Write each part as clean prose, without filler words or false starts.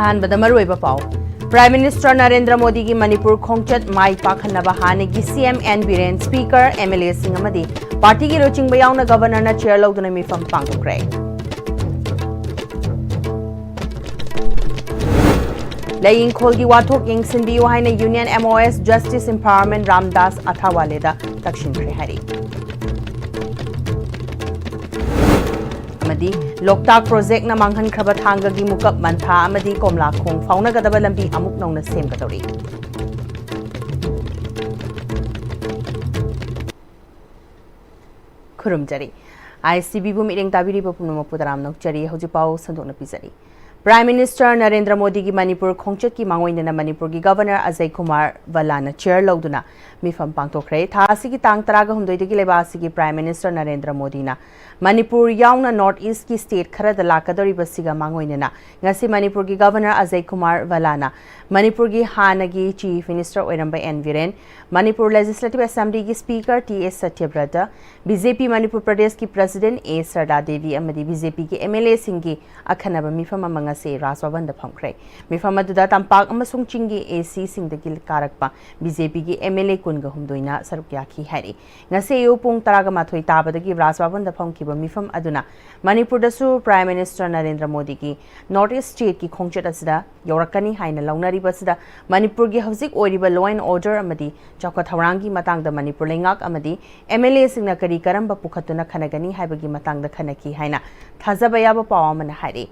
अहानबदा मरुइबा पाव prime minister Narendra Modi की मणिपुर खोंगचत माई पाखनबा हानेगी CM N Biren speaker MLA Singh अमदी पार्टी की लोचिंग यावना गवर्नर ना चेयर लौदुना मिफम पांगथोक्रे लयिंखोल की वाथोक यंगसिनबियु हाइना union MOS justice empowerment Ramdas अथावालेदा तक्षिणख्रे हरी लोकताक प्रोजेक्ट ना मांगहनख्रबा थांगगी मुकप मंथा अमदी कोमलाखोंग फाउनगदबा लंबी अमुक नौना सेमगदौरी खुरुमजरी आईसीबी बु मिरेंग ताबिरिबा पुनमपु दराम नौचरी हौजिपाव संदोकना पिजरी प्राइम मिनिस्टर नरेंद्र मोदी की मणिपुर खोंगचत की मांगोइनना मणिपुर की गवर्नर अजय कुमार वलाना चेयर लौदुना मिफम पांगथोक्रे थासी की तांग तरागा हुमदोइदगी लेबासी की प्राइम मिनिस्टर नरेंद्र मोदी ना मणिपुर यावना नॉर्थ ईस्ट की स्टेट खरद लाकदोरिबसिगा मांगोइनना ngasi मणिपुर की गवर्नर अजय कुमार वलाना मणिपुर की हानगी चीफ मिनिस्टर ओइरंबा N Biren Manipur legislative assembly की speaker TS Satyabrata BJP Manipur Pradesh की प्रेसिडेंट ए सरदा देवी अमदी बीजेपी के एमएलए सिंह की अखनब मिफम अमंगसे राजभवन फमख्रे मिफम अदुदा तंपाक अमसुंग चिंगी एसी सिंह कारकपा बीजेपी की एमएलए कुनगा हुमदोइना सरुक याखी हैरी ngasi yu pung taraga mathoi tabadagi Raj Bhavan फमखिबा मिफम अदुना मणिपुर दसु प्राइम मिनिस्टर नरेंद्र मोदी की नॉर्थ ईस्ट स्टेट की खोंगचत असदा यौरकनी हाइना लौनरिबसदा मणिपुर की हौजिक ओइरिबा लॉ एंड ऑर्डर अमदी चौखत थौरांगी मतांगदा मणिपुर लेंगाक अमदी एमएलए सिंगना करी करंबा पुखतुना खनगनी हाइबगी मतांगदा खनकी हाइना थाजबा याबा पावमन हाइरी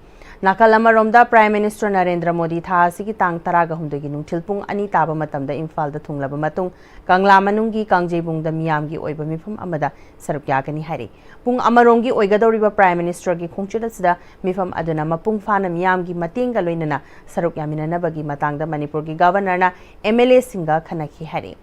नाकल अमरोमदा प्राइम मिनिस्टर नरेंद्र मोदी थासी की तांग तरागा हुमदगी नुंथिल पुंग अनि ताबा मतमदा इम्फाल दा थुंगलाबा मतुंग कंगला मनुंगी कांगजेबुंग दा मियामगी ओइबा मिफम अमदा सरुक यागनी हाइरी पुंग अमरोंगी ओइगदौरिबा प्राइम मिनिस्टर की खोंगचदसदा मिफम अदुना मपुंग फाना मियामगी मतेंगा लोइनना सरुक यामिननबगी मतांगदा मणिपुर की गवर्नरना एमएलए सिंगा खनकी हाइरी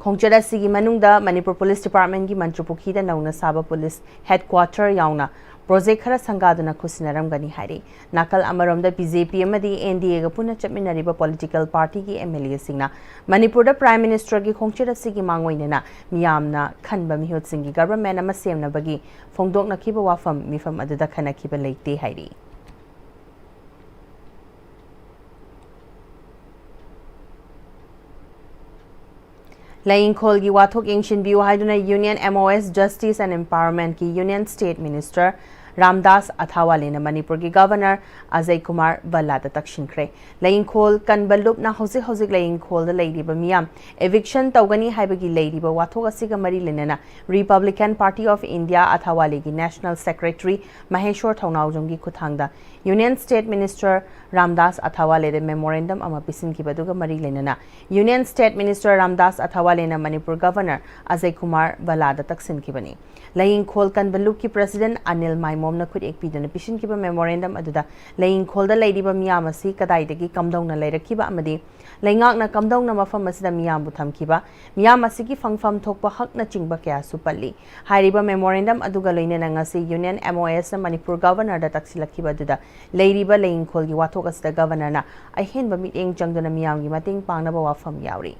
खोंगचद सिगी मनुंगदा मणिपुर पुलिस डिपार्टमेंट की मंत्रपुखीदा नौना साबा पुलिस हेडक्वार्टर यावना प्रोजेक्ट खरा संगादुना खुसिनरमगनी हाइरी नाकल अमरोमदा बीजेपी अमदी एनडीए गा पुना चटमिनरिबा पॉलिटिकल पार्टी की एमएलए सिंगना मणिपुर प्राइम मिनिस्टर की खोंगचद सिगी मांगोइनना मियामना खनबा मिहुत सिंगी गवर्नमेंट अमा सेमनबगी फोंगदोकनखिबा वाफम मिफम अदुदा खनखिबा लेते हाइरी लयिंखोल की वाथोक यंगसिनबियु हाइदुना union MOS justice and empowerment की union state minister Ramdas Athawale ने मणिपुर की गवर्नर अजय कुमार वल्लादा तक्षिणख्रे लयिंखोल कनबलुपना हौजिक हौजिक लयिंखोल लेरिबा मियाम एविक्शन तौगनी हाइबगी लेरिबा वाथोक असिगा मरी लेनना Republican Party of India Athawale की नेशनल सेक्रेटरी महेश्वर थौनाउजों की खुथांगदा union state minister Ramdas Athawale दे मेमोरेंडम अमा पिसिनखिबदुगा मरी लेनना union state minister Ramdas Athawale ने मणिपुर गवर्नर अजय कुमार वल्लादा तक्षिणखिबनी लयिंखोल कनबलुप की प्रेसिडेंट अनिल माइमोमना खुद एक पीदना पिसिनखिबा मेमोरेंडम अदुदा लयिंखोलदा लेरिबा मियाम असि कदाइदगी कमदौना लेरखिबा अमदी लैंगाकना कमदौना मफम असिदा मियामबु थमखिबा मियाम असिगी फंगफम थोकपा हकना चिंगबा क्या सुपल्ली हाइरिबा मेमोरेंडम अदुगा लोइनेना ngasi यूनियन एमओएस ना मणिपुर गवर्नर दा तक्सिलखिबा अदुदा लेरिबा लयिंखोल की वाथोक असिदा गवर्नर ना अहेनबा मिटेंग चंगदुना मियामगी मतेंग पांगनबा वाफम यावरी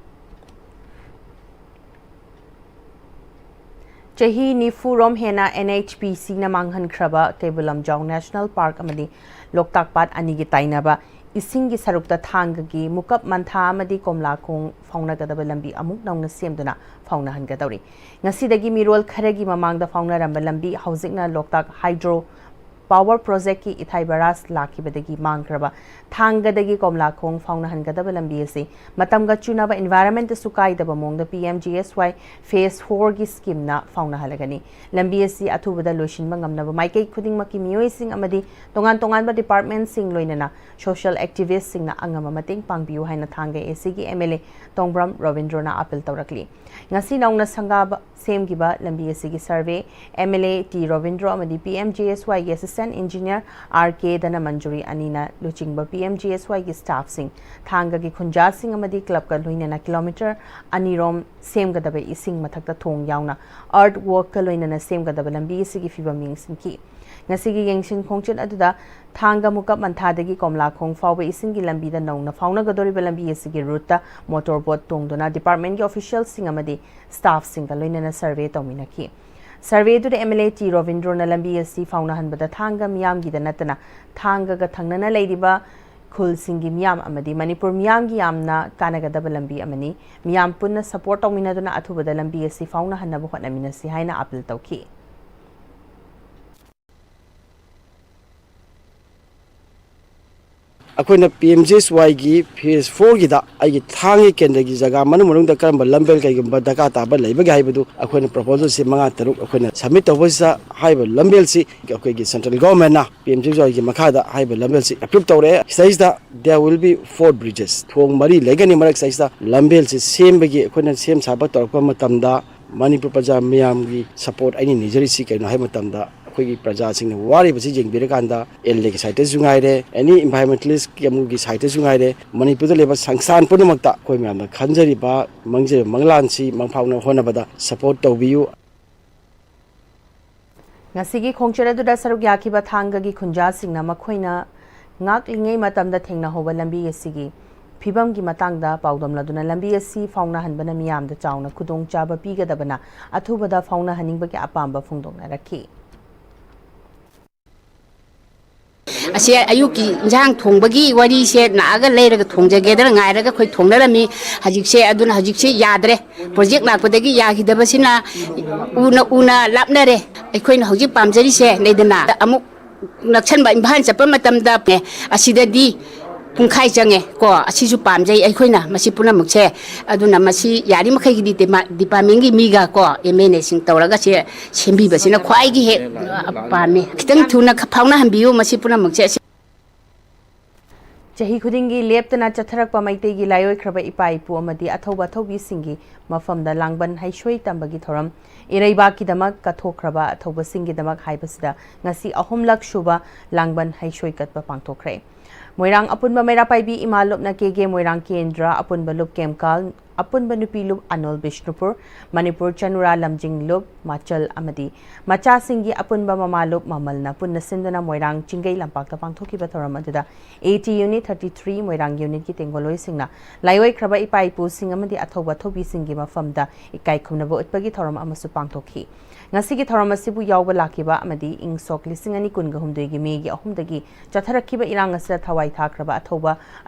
चही निफुरोम हेना एनएचपीसी ना मांगहनख्रबा केबुलमजाउ नेशनल पार्क अमदी लोकताक पाट अनिगी ताइनाबा इसिंगी सरुक्ता थांगगी मुकप मंथा अमदी कोमलाखोंग फाउनगदबा लंबी अमुक नौना सेमदुना फाउनहनगदौरी ngasiदगी मिरोल खरगी ममांगदा फाउनरंबा लंबी हौजिकना लोकताक हाइड्रो पावर प्रोजेक्ट की इथाई बरास लाखिबदगी मांगख्रबा थांगदगी कोमलाखोंग फाउनहनगदबा लंबी असे मतमगा चुनाबा एनवायरनमेंट सुकाइदबा मोंगदा पीएमजीएसवाई फेज 4 की स्कीम ना फाउनहलगनी लंबी असे अथुबदा लोइसिनबा ngamnaba माइकै खुदिंगमकी मियोइसिंग अमदी तोंगान तोंगानबा डिपार्टमेंट सिंग लोइनना सोशल एक्टिविस्ट सिंगना अंगमा मतेंग पांगबियु हाइना थांगे एसीगी एमएलए तोंगब्रम रविंद्रना अपील तौरकली ngasi नौना संगाब सेमगिबा लंबी असिगी सर्वे एमएलए टी रविंद्र अमदी पीएमजीएसवाई की असिस्टेंट इंजीनियर आरके दना मंजूरी अनीना लुचिंगबा पीएमजीएसवाई की स्टाफ सिंग थांगगी खुंजा सिंग अमदी क्लब का लोइनना किलोमीटर अनीरोम सेमगदबा इसिंग मथक्ता थोंग यावना अर्थ वर्क का लोइनना सेमगदबा लंबी असिगी फिबम मिंगसिंकी ngasi yengsin khongchen aduda thanga muka manthadagi komlakhong fawba isingi lambi da nongna fauna gadori lambi asigi route ta motorboat tongdona department ki officials sing amadi staff sing ka loinana survey tawminaki survey du MLA T Ravindra na lambi asi fauna hanbada thanga miyam gi da natana thanga ga thangnana leiriba khul singi miyam amadi Manipur miyam gi yamna kanagadaba lambi amani miyam punna support tawminaduna athubada lambi asi fauna hannabu hotnaminasi haina appeal tawki अखोना Pm-Istv की phase 4 की दा आई थांगी केंद्र की जगह मनु दा करम लंबेल कई गम दका ताब लेब गे हाइबदु अखोना प्रपोजल से मंगा तरुक अखोना सबमिट तवसा हाइब लंबेल सी अखोई की सेंट्रल गवर्नमेंट ना Pm-Istv की मखादा हाइब लंबेल सी अप्रूव तौरे साइज दा देयर विल बी 4 ब्रिजेस थोंग मरी लेगनी मरक साइज दा लंबेल से सेम बगी अखोना सेम साबा तौरप मतमदा मणिपुर प्रजा मियाम की सपोर्ट आइनी निजरी सी कइनो हाइ मतमदा अखोई प्रजा सिंह वारी बसी जेंबिरकांदा एलए की साइट जुगाइरे एनी एनवायरमेंटलिस्ट केमु की साइट जुगाइरे मणिपुर लेबा संस्थान पुनमक्ता अखोई म्याम खंजरिबा मंगजे मंगलानसी मंगफाउना होनबदा सपोर्ट तौबियु ngasigi khongcheradu saruk yakiba thangagi khunja singna makhoi ngaklingai matamda thengna hoba lambi asigi phibam gi matangda paudom laduna lambi asi fauna hanbana miyamda chauna khudong chaba pigadabana athubada fauna haningba ki apamba phungdongna rakhi असे अयुकी इंजांग थोंबगी worry से Naga लेरग थोंजगेदर ngairaga khoi thongnarami hajikse aduna hajikse yadre project lakpadagi yagidabasina una lapnare aikoina hojik pamjari se leidana amuk nakchanba imban chapa matamda asidadi pungkhai change ko asisu pamjai aikoina masi punamukse aduna masi yari makhai gi department gi miga ko MNA sing tawraga se sembi basina khwai gi he pame kitang thuna phauna hambiu masi punamukse chahi khudingi leptana chatharakpa maitegi layoi khraba ipai pu amadi athoba thobi singi mafamda langban haishoi tambagi thoram iraiba kidamak kathokraba athoba singi damak haibasida ngasi ahumlak shuba langban haishoi katpa pangthokre Moirang apunba mera paibi imalop na kege Moirang Kendra apunba lup kemkal apunba nupi lup Anol Bishnupur Manipur Chanura Lamjing lup Machal amadi macha singi apunba mamalup mamalna punna sindana Moirang Chingay lampakta pangthoki bathoram aduda 80 unit 33 Moirang unit ki tengoloi singna laioi kraba ipai pu singamadi athoba thobi singi mafamda ikai khumnabo utpagi thoram amasu pangthoki ngasigi thoram asibu yawba lakiba amadi ing sok lisingani kunga humdoi gi megi ahumdagi chatharakhiba irang asra thawai thakraba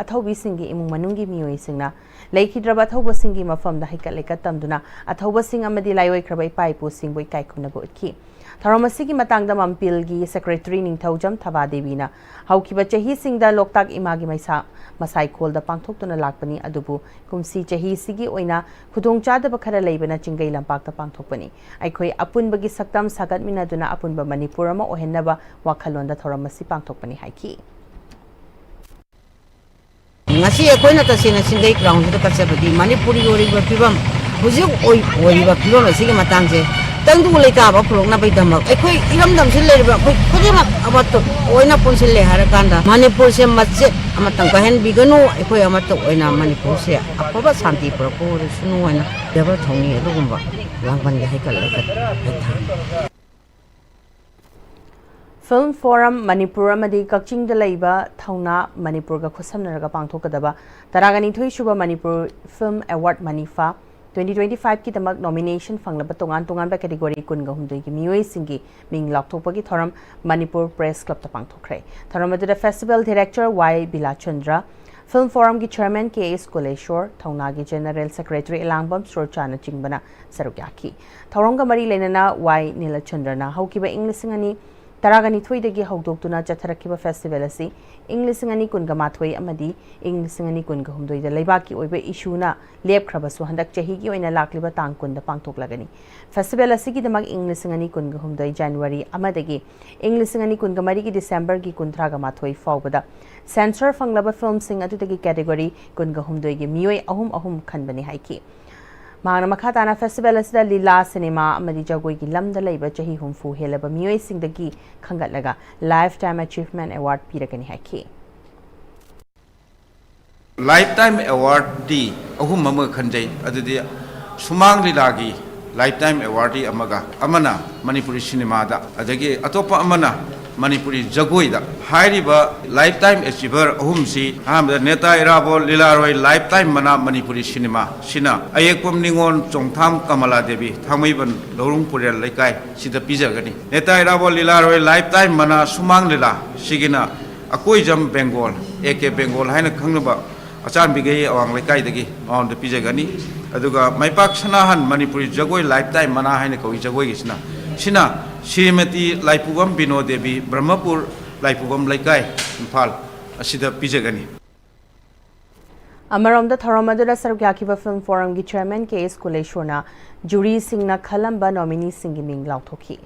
athobi singi imung manungi mioi singna leikidraba athoba singi mafamda haikaleka tamduna athoba sing amadi laioi kraba ipai pu singboi kai khumnabo utki thoram asigi matangda mampil gi secretary ningthaujam thaba debina haukiba chahi singda loktak imagi maisa masai kholda pangthoktuna lakpani adubu kumsi chahi sigi oina khudong chada bakhara leibana chingai lampakta pangthokpani aikhoi apunbagi saktam sagat minaduna apunba Manipur ama ohennaba wakhalonda thoramasi pangthokpani haiki ngasi akoina tasina singai ground da kasabadi Manipuri oriba pibam hujung oriba pibam asigi matangje tangdu leika ba pulokna bai damak akhoi iramdam sil leriba akhoi khudimak amato oina punsil le harakanda Manipur se matse amatang kahen biganu akhoi amato oina Manipur se apoba santi prako sunu oina deba thongi adugumba langban ge haikal lakat Film Forum Manipur amadi Kakching da laiba thauna Manipur ga khusamnaraga pangthokadaba taragani thoi shuba Manipur Film Award Manifa 2025 की तमक nomination फंगलब तोंगान बा category कुनगा हुमदोई की मियोई सिंगी मिंग लाक्थोपगी थोरम Manipur Press Club ता पांगथोखरे थोरम अदुदा festival director Y Bilachandra film forum की चेयरमैन के कोलेश्वर थौना की जनरल सेक्रेटरी इलांगबम स्रोचाना चिंगबना सरुक्याखी थौरंगा मरी लेनना Y नीलचंद्रना हौकिबा इंग्लिसिंगनी Taragani Thui de Hogdokuna Jatarakiba Festival asi, English and Kunga Matway Amadi, English and Kunga Humdo, the Lebaki Obe Ishuna, Leb Krabasu, Handak Chahigi in a Lakliba Tankun, the Pangtok Lagani. Festival asiki the Mag English and Kunga Humdo, January, Amadagi, English and Kunga Mariki, December Gikuntraga Matway Fawada. Censor Fanglaba Film Singer to the category Kunga Humdo, Mue Ahum Kanbani Haiki. Mana Makatana Festival is the Lila Cinema, Madijagoi Lam the Labor Chahi Humfu Helaba Mue Sing the Gi Kangatlaga Lifetime Achievement Award Pirakani Haki. Lifetime Award D Ahum Mama Kanjay Adidi Sumang Lilagi Lifetime Award D Amaga Amana Manipuri Cinema da Adagi Atopa Amana Manipuri Jagoi da Hairiba Lifetime Achiever Ahumsi Ham the Neta Irabo Lilaroi Lifetime Mana Manipuri Cinema Sina Ayekpum Ningon Chongtham Kamala Devi Thamiban Lorung Purial Lekai Sida Pizagani Neta Irabo Lilaroi Lifetime Mana Sumang Lila Sigina Akoijam बेंगोल एके बेंगोल है खंगनबा अचान बिगई अवांग लेकाइदगी माउंड पिजगनी अदुगा माइपाक सनाहन मणिपुरी जगोई लाइफ टाइम मना है कवि जगोई सिना श्रीमती लाइपुबम बिनो देवी ब्रह्मपुर लाइपुबम लेकाई इम्फाल असिदा पिजगनी अमरोमदा थौरमदुदा सरुक याखिबा फिल्म फोरम की चेयरमैन के एस कुलेश्वरना जुरी सिंगना खलंबा नॉमिनी सिंगी मिंग लाउथोखी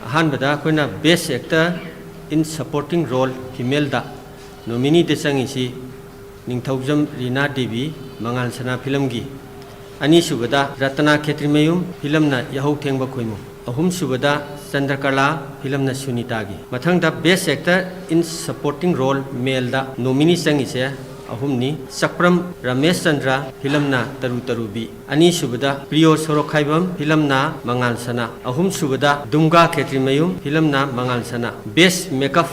अहानबदा अखोइना best actor in supporting role female दा नॉमिनी दे चंगिसी निंगथौजम रीना देवी मंगाल सना फिल्म की अनीसुबदा रत्ना खेत्रीमयुम फिल्म ना यहौ थेंगबा खोइमु अहुम सुबदा चंद्रकला फिल्म ना सुनीता की मथंगदा best actor in supporting role male दा नॉमिनी चंगिसे अहुमनी सक्प्रम रमेश चंद्र फिल्म ना तरु तरुबी अनीसुबदा प्रियो सोरोखाइबम फिल्म ना मंगाल सना अहुम सुबदा दुंगा खेत्रीमयुम फिल्म ना मंगाल सना best makeup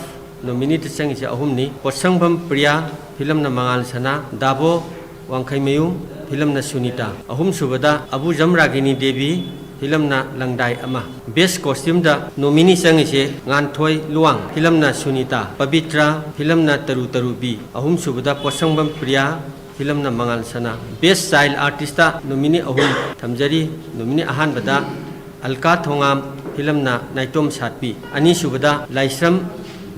nominate चंगिसे अहुमनी पोसंगबम Priya film ना मंगाल सना दाबो वांखैमयुम फिल्म ना सुनीता अहुम सुबदा अबू जमरागिनी देवी फिल्म ना लंगदाई अमा बेस्ट कॉस्ट्यूम दा नॉमिनी चंगिसे गानथोय लुवांग फिल्म ना सुनीता पवित्रा फिल्म ना तरु तरुबी अहुम सुबदा पोसंगबम प्रिया फिल्म ना मंगाल सना बेस्ट चाइल्ड आर्टिस्ट नॉमिनी अहुम थमजरी नॉमिनी अहानबदा अलका थोंगाम फिल्म ना नाइटोम सातपी अनी सुबदा Laishram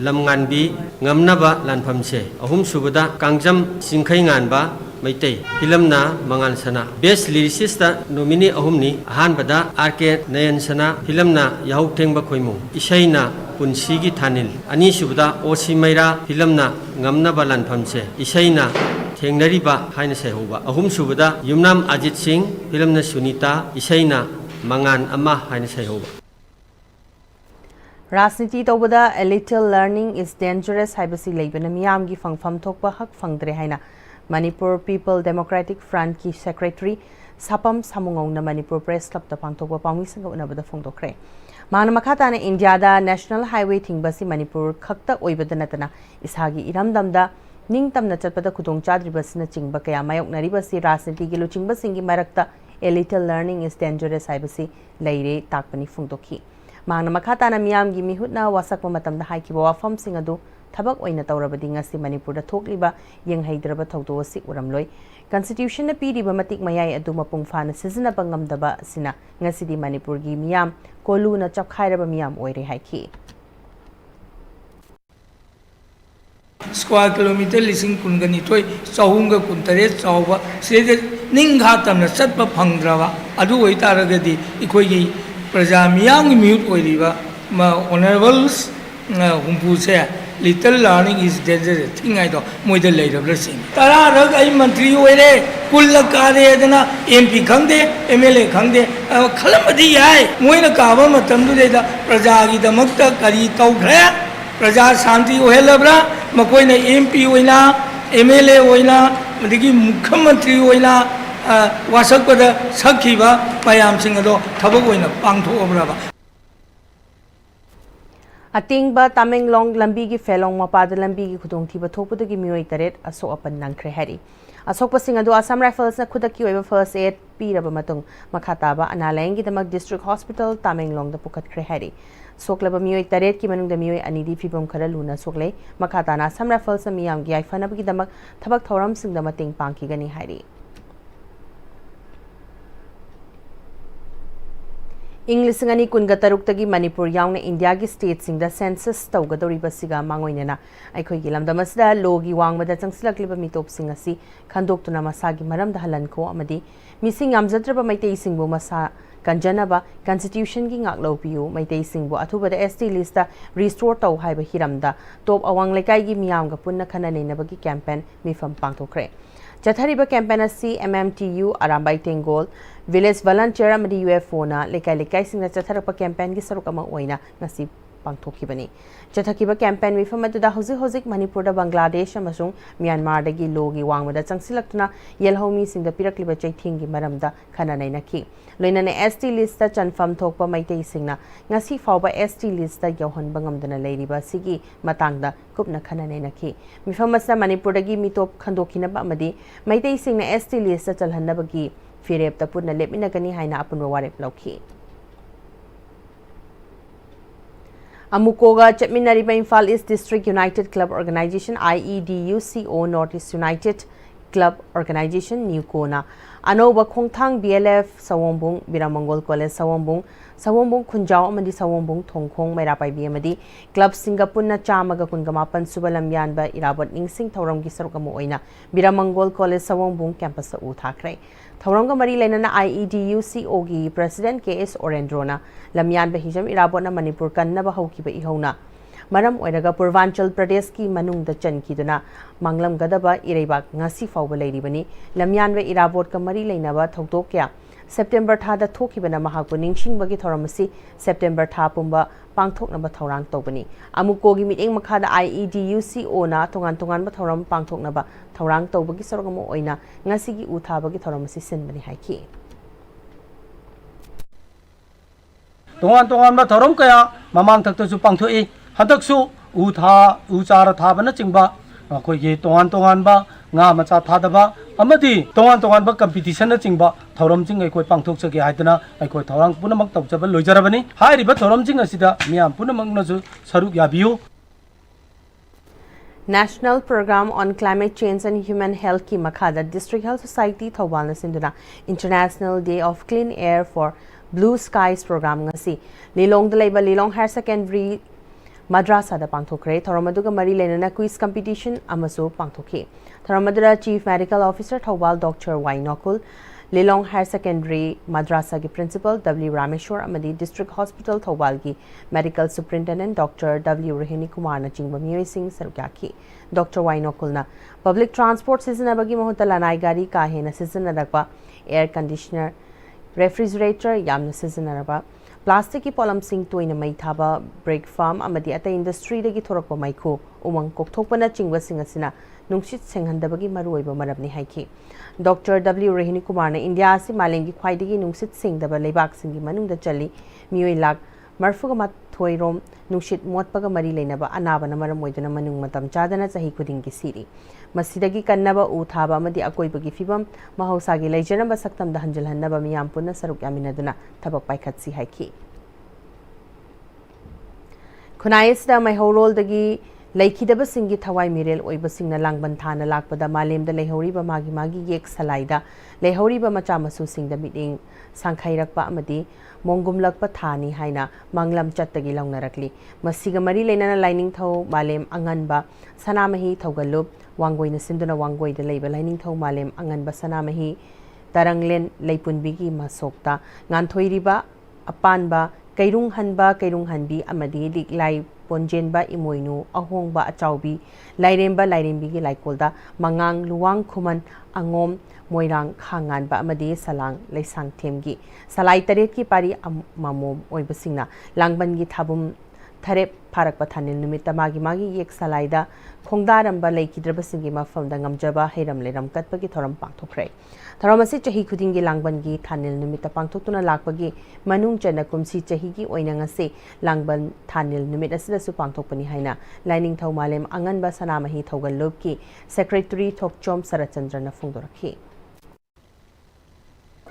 लमगानबी ngamnaba lanphamse ahum subada kangjam singkhai nganba maitai film na mangal sana best lyricist ta nominee ahumni ahan bada rk nayan sana film na yahau thengba khoimu isai na punsi gi thanil ani subada osi maira film na ngamnaba lanphamse isai na thengnariba haina sehoba ahum subada yumnam ajit singh film na sunita isai na mangan ama haina sehoba राजनीति तौबदा a little learning is dangerous हाइबसी लेबना मियाम की फंगफम थोकबा हक फंगद्रे हाइना Manipur people democratic front की secretary Sapam सामुंगौना Manipur press club ता पांगथोकबा पांगमी संग उनबदा फोंदोखरे माना मखाताना India दा national highway थिंगबसी Manipur खक्ता ओइबदा नतना इसागी इरमदमदा निंगतमना चटपदा खुदोंग चाद्रिबसना चिंगबा कया मायोकनरिबसी राजनीति की लुचिंगबा सिंगी मरक्ता a little learning is dangerous हाइबसी लेरे ताकपनी फोंदोखी मांगना मखाताना मियाम की मिहुतना वासक मतमदा हाइकिबा वाफम सिंग अदु थबक ओइना तौरबदी ngasi मणिपुर दा थोकलिबा यंगहैद्रबा थौदो असि उरमलोय कॉन्स्टिट्यूशन न पीरिबा मतिक मयाय अदु मपुंग फाना सिजनबा ngamdaba सिना ngasi di मणिपुर की मियाम कोलु न चपखाइरबा मियाम ओइरे हाइखि स्क्वायर किलोमीटर लिसिंग कुनगनिथोय चौहुंग कुनतरे चौबा सेदे निंगा तमना चटपा फंगद्रबा अदु ओइतारगदी इखोयगी प्रजा मियाम की म्यूट ओइरिबा ऑनरेबल्स हुंपुसे little learning is dangerous thing आइदो मोइदे लेरबला सिंग तरारग आई मंत्री ओइरे कुल कारे दना एमपी खंगदे एमएलए खंगदे खलमदी याय मोइना काबा मतमदुदेदा प्रजा की दमकता करी तौखरे प्रजा शांति ओहेलबरा मकोइना एमपी ओइना एमएलए ओइना मदिगी मुख्यमंत्री ओइना वासकपद सखिबा मयाम सिंग अदो थबक ओइना पांगथोअब्राबा अतिंगबा तामेंगलोंग लंबी की फेलोंग मपाद लंबी की खुदोंथीबा थोकपदगी मियोय तरेट असो अपन नंखरे हैरी असोकप सिंग अदो असम राइफल्स न खुदकी ओइबा फर्स्ट एड पीरबा मतुंग मखाताबा अनालैंग की दमक डिस्ट्रिक्ट हॉस्पिटल तामेंगलोंग द पुकटखरे हैरी सोकलबा मियोय तरेट की मनुंग द मियोय अनिदी फिबम खरा लुना सोकले मखाताना असम राइफल्स मियाम की आइफनबगी दमक थबक थौरम सिंग द मतिंग पांकीगनी हैरी इंग्लिश कुनगा तरुक्तगी मणिपुर याउना इंडिया की स्टेट सिंग द सेंसस तौगदौरिबसिगा मांगोइनेना अखोइगी लमदमसदा लोगी वांगबदा चंगसिलक्लिबा मितोप सिंग असि खंदोक्तुना मसागी मरमदा हलनखो अमदी मिसिंग यामजद्रबा मैतै सिंगबो मसा कंजनबा कॉन्स्टिट्यूशन की ngaklopiu मैतै सिंगबो अथुबदा एसटी लिस्ट रिस्टोर तौ हाइबा हिरमदा टॉप अवांग लेकाइगी मियामगा पुन्ना खननेनबगी कैंपेन मिफम पांगथोखरे चथरिबा कैंपेन असि MMTU Arambai Tenggol village volunteer अमदी UFO ना लेकाइ लेकाइ सिंगना चथरपा कैंपेन की सरुक अमा ओइना ngasi पांगथोखिबनी चथकिबा कैंपेन मिफम अदुदा होजिक होजिक मणिपुर दा बांग्लादेश अमसुंग म्यांमार दगी लोगी वांगबदा चंगसिलक्तुना येलहोमी सिंग द पिरक्लिबा चैथिंगी मरमदा खननैनखि लोइनाने ST लिस्ट दा चनफम थोकपा मैतै सिंगना ngasi फावबा ST लिस्ट दा यौहनबा ngamdana लेरिबा सिगी मतंगदा कुपना खननैनखि मिफम असना मणिपुर दगी मितोप खंदोखिनबा अमदी मैतै सिंगना ST लिस्ट दा चलहनबगी फिरेप पुनः लेमिनगनी हाइना अपुनवा वारेप लौखी Amukoga Chetminariba Imphal East District United Club Organization IEDUCO North East United Club Organization Newcona Anoba Khongthang BLF Sawombung Biramangol College Sawombung Khunjao Amadi Sawombung Thongkhong Mairapai Biamadi Club Singapurna Chamaga Kungamapan Subalam Yanba Irabot Ningsing Tauram Gisarukamo Oina Biramangol College Sawombung Campus U Thakre Tauranga Mari Lenana IEDUCO gi President KS Orendrona Lamyan Bahijam Irabona Manipur Kannaba Haukiba Ihona Maram Oiraga Purvanchal Pradesh ki Manung Chan Kiduna Manglam Gadaba Irebak Ngasi Fauba Ladibani Lamyan ve Irabot Kamari Lenaba Tokya September Thada Tokibana Mahaku Ningsing Bagi Thoramasi September Thapumba Pangtok Naba Thorang Tobani Amukogi meeting Makada IEDUCO na Tongan Bathoram Pangtok Naba Thorang Tobagi Sorgamo Oina Ngasigi Uthabagi Thoramasi Sinbani Haiki Tongan Bathoram Kaya Mamang Taktu Pangtoi Hadaksu Uchara Thabana Chingba Kogi Tongan Ba Nga Macha Thadaba Amadi Tongan Ba competition Chingba Thoram Ching Koi Pangtok Saki Haitana Koi Thorang Punamak Tokjaba Lojarabani Hai Riba Thoram Ching Asida Miam Punamak Nazu Saruk Yabiu National Program on Climate Change and Human Health ki Makhada District Health Society Thawal Sinduna International Day of Clean Air for Blue Skies Program ngasi Lilong Dalaiba Lilong Higher Secondary Madrasa da Pangthokre Thoramaduga Mari Lenana Quiz Competition Amaso Pangthokhe Thoramadura Chief Medical Officer Thawal Dr. Y Nokul Lilong Higher Secondary Madrasa ki Principal W Rameshwar Amadi District Hospital Thawal ki Medical Superintendent Dr. W Rohini Kumar na chingba miyoi sing sarukyaki Dr. Y Nokul na Public Transport Seasonabagi Mahuta Lanai Gari ka hena seasonadakpa air conditioner refrigerator yamna seasonaraba Plastic ki polam sing toina mai thaba break farm amadi ata industry dagi thorakpa maikho umang kokthokpana chingba singasina nungsit senghandabagi maruoiba marabni haiki Dr. W Rohini Kumar na India si malengi khwaidagi nungsit sengdaba leibak singi manungda chali miyoi lak marfuga mathoirom nungsit motpaga mari leinaba anaba na maram oiduna manung matam chadana chahi khudingi siri Masidagi kannaba uthaba amadi akoibagi fibam mahausagi leijanaba saktam da hanjalhannaba miyam punna saruk yaminaduna thabak paikhatsi haiki Khunais mai horol dagi Laikidaba singi thawai mirel oiba singna langban thana lakpada malemda leihoriba magi yek salaida leihoriba macha masu singda meeting sangkhairakpa amadi mongumlakpa thani haina manglam chattagi laungnarakli masiga mari leinana lining thau malem anganba sanamahi thaugalup wanggoina sinduna wanggoida leiba lining thau malem anganba sanamahi taranglen leipunbigi masokta nganthoiriba apanba kairung hanbi amadi liklai Ponjenba imoinu ahongba achaubi lairemba lairembi gi laikolda mangang luwang khuman angom moirang khanganba amadi salang leisang themgi salai taret ki pari mamom oibasingna langban gi thabum tharep pharakpa thanil numita magi yek salaida khongdaramba leikidraba singi mafamda ngamjaba heiram leram katpagi thoram pangthokre Tharamasi chahi khudingi langban gi thanil numita pangthokuna lakpagi manung chana kumsi chahi gi oina ngase langban thanil numit asida su pangthokpani haina lining thau malem anganba sanamahi thogal lobki secretary thokchom sarachandra phungdorakhi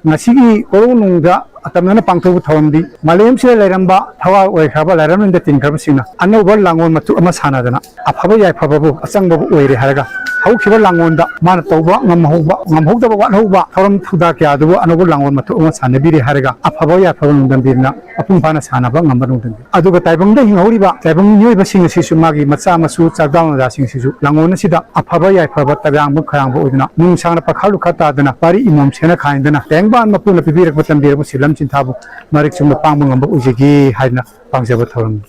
Ngasigi korunungda atamna pangthobu thawamdi malem se lairamba thawa oi khaba lairamnda tinkhaba sina anoba langon matu ama sanadana afaba yai fababu asangba oire haraga haukiba langonda mana tawba ngamhogdaba wathauba thoram thuda kya dubu anoba langon matu ama sanabiri haraga afaba yai fabanungdam birna apung phana sanaba ngambanungdam aduga taibangda hinghauriba taibang nyoiba singasisu magi macha masu chagdang da singsisu langon sida afaba yai faba tabyang bu khayang bu oidna nung sangna pakhalu khata dana pari imam sena khaindana tengban mapuna pibirak batambir bu silam cinthabu marik chungna pangmang amba ujigi haina pangjaba thoram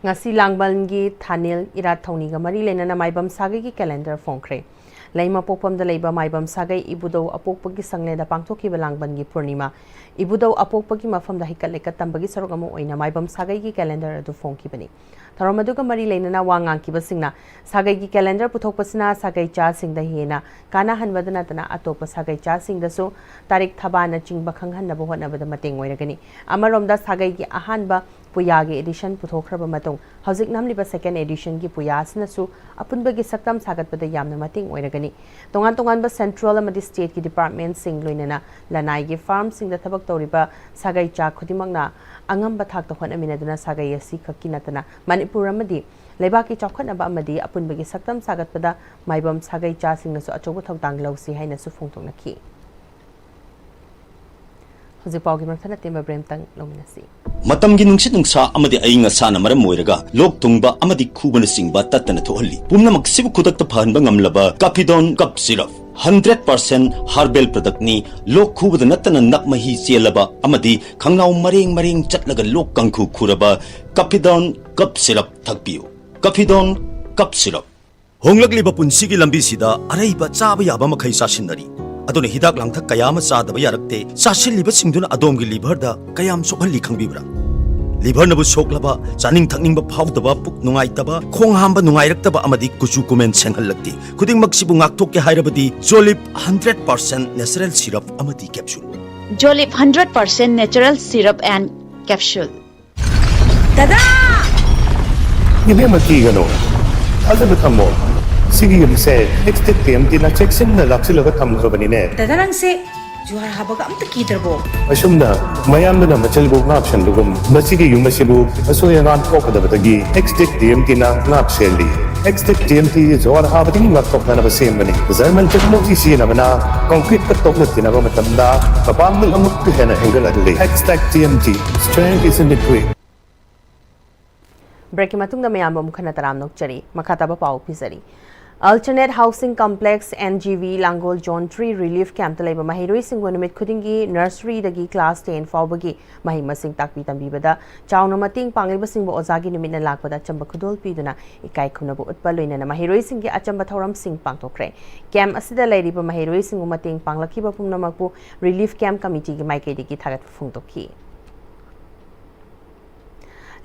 Ngasi langbangi thanil ira thongni ga mari lenana maibam sagai ki calendar phongkhre laima pokpam da leiba maibam sagai ibudo apokpagi sangle da pangthoki langbangi purnima ibudo apokpagi mafam da hikal leka tambagi sarogamo oina maibam sagai ki calendar adu phongki bani Tharamadu ga mari lenana wangang ki basingna sagai ki calendar puthokpasina sagai cha singda hena kana hanwadana tana atopa sagai cha singda so tarik thaba na chingba khanghan na bohna bada mateng oiragani amaromda sagai ki ahanba पुयागी edition पुथोखरब मतुंग हौजिक नमलिबा second edition की पुयासनसु अपुनबगी सक्तम सागतपदा यामना मतिंग ओइरगनी तोंगान तोंगानबा सेंट्रल अमदि स्टेट की डिपार्टमेंट सिंग लोइनना लनाई की फार्म सिंग दा थबक तौरिबा सागै चा खुदिमकना अंगम थाकता होनमिनदुना सागै असि खक्की नतना मणिपुर अमदि लेबाकी चौखनबा अमदि अपुनबगी सक्तम सागतपदा माइबम सागै चा सिंगसु अचौबा थौदांग लौसी हाइनसु फोंथोंनखी हौजिक पाउगी मरथना तेंबा ब्रेमतंग लोमिनसी मतमगी नुंसित नुंसा अमदि अइंग असाना मरम मोइरगा लोक तुंगबा अमदि खुबन सिंगबा तत्तना थोहल्ली पुमनमक सिबु खुदकता फहनबा ngamlaba Capidon cup syrup 100% herbal product ni lok khubada natana nakmahi chelaba amadi khangnaw mareng chatlaga lok kangkhu khuraba Capidon cup syrup thakpiu Capidon cup syrup honglakliba punsigi lambi sida araiba chaba yaba makhai sasinari aduna hidak langthak kayama chadaba yarakte sasilliba singduna adomgi liver da kayam sokhalli khangbibra liver nabu soklaba chaning thakningba phawdaba puk nungaitaba khong hamba nungairakaba amadi kuchu kumen senghallakti khudingmak sibu ngakthok ke hairabadi Jolip 100% natural syrup amadi capsule Jolip 100% natural syrup and capsule Dada Ini mati gano Ada betamo Sigi yulise next Pm-Istv na checksin na laksila ka thamro banine Dada nang se juhar habaga amta kiderbo Asumna mayam na machalbo ngapshan dugum masigi yumasibu asoyangan kokadabagi next Pm-Istv na ngapseli next Pm-Istv juhar habading ngaptok na basem bani German technology siya na concrete ka tok na tinago matamda kapamul amuk hena hengal adli #Pm-Istv strength is in the way break मतुंग मयाम मुखना तराम नोकचरी मखाताबा पाउ पिजरी alternate housing complex NGV लांगोल zone 3 relief camp लेब महिरोई सिंग नुमित खुदिंगी नर्सरी दगी क्लास 10 फाउबगी महि मसिंग ताकपी तंबीबदा चाउन मतिंग पांगलिब सिंग ओजागी नुमित लाकपदा चंब खुदोल पीदुना इकाई खुनबो उत्पल लोइना महिरोई सिंग अचंब थौरम सिंग पांगथोखरे कैंप असिदा लेरिब महिरोई सिंग मतिंग पांगलखिबा पुंगनमकपु रिलीफ कैंप कमिटी की माइकेदिगी थागत फुंगतोखी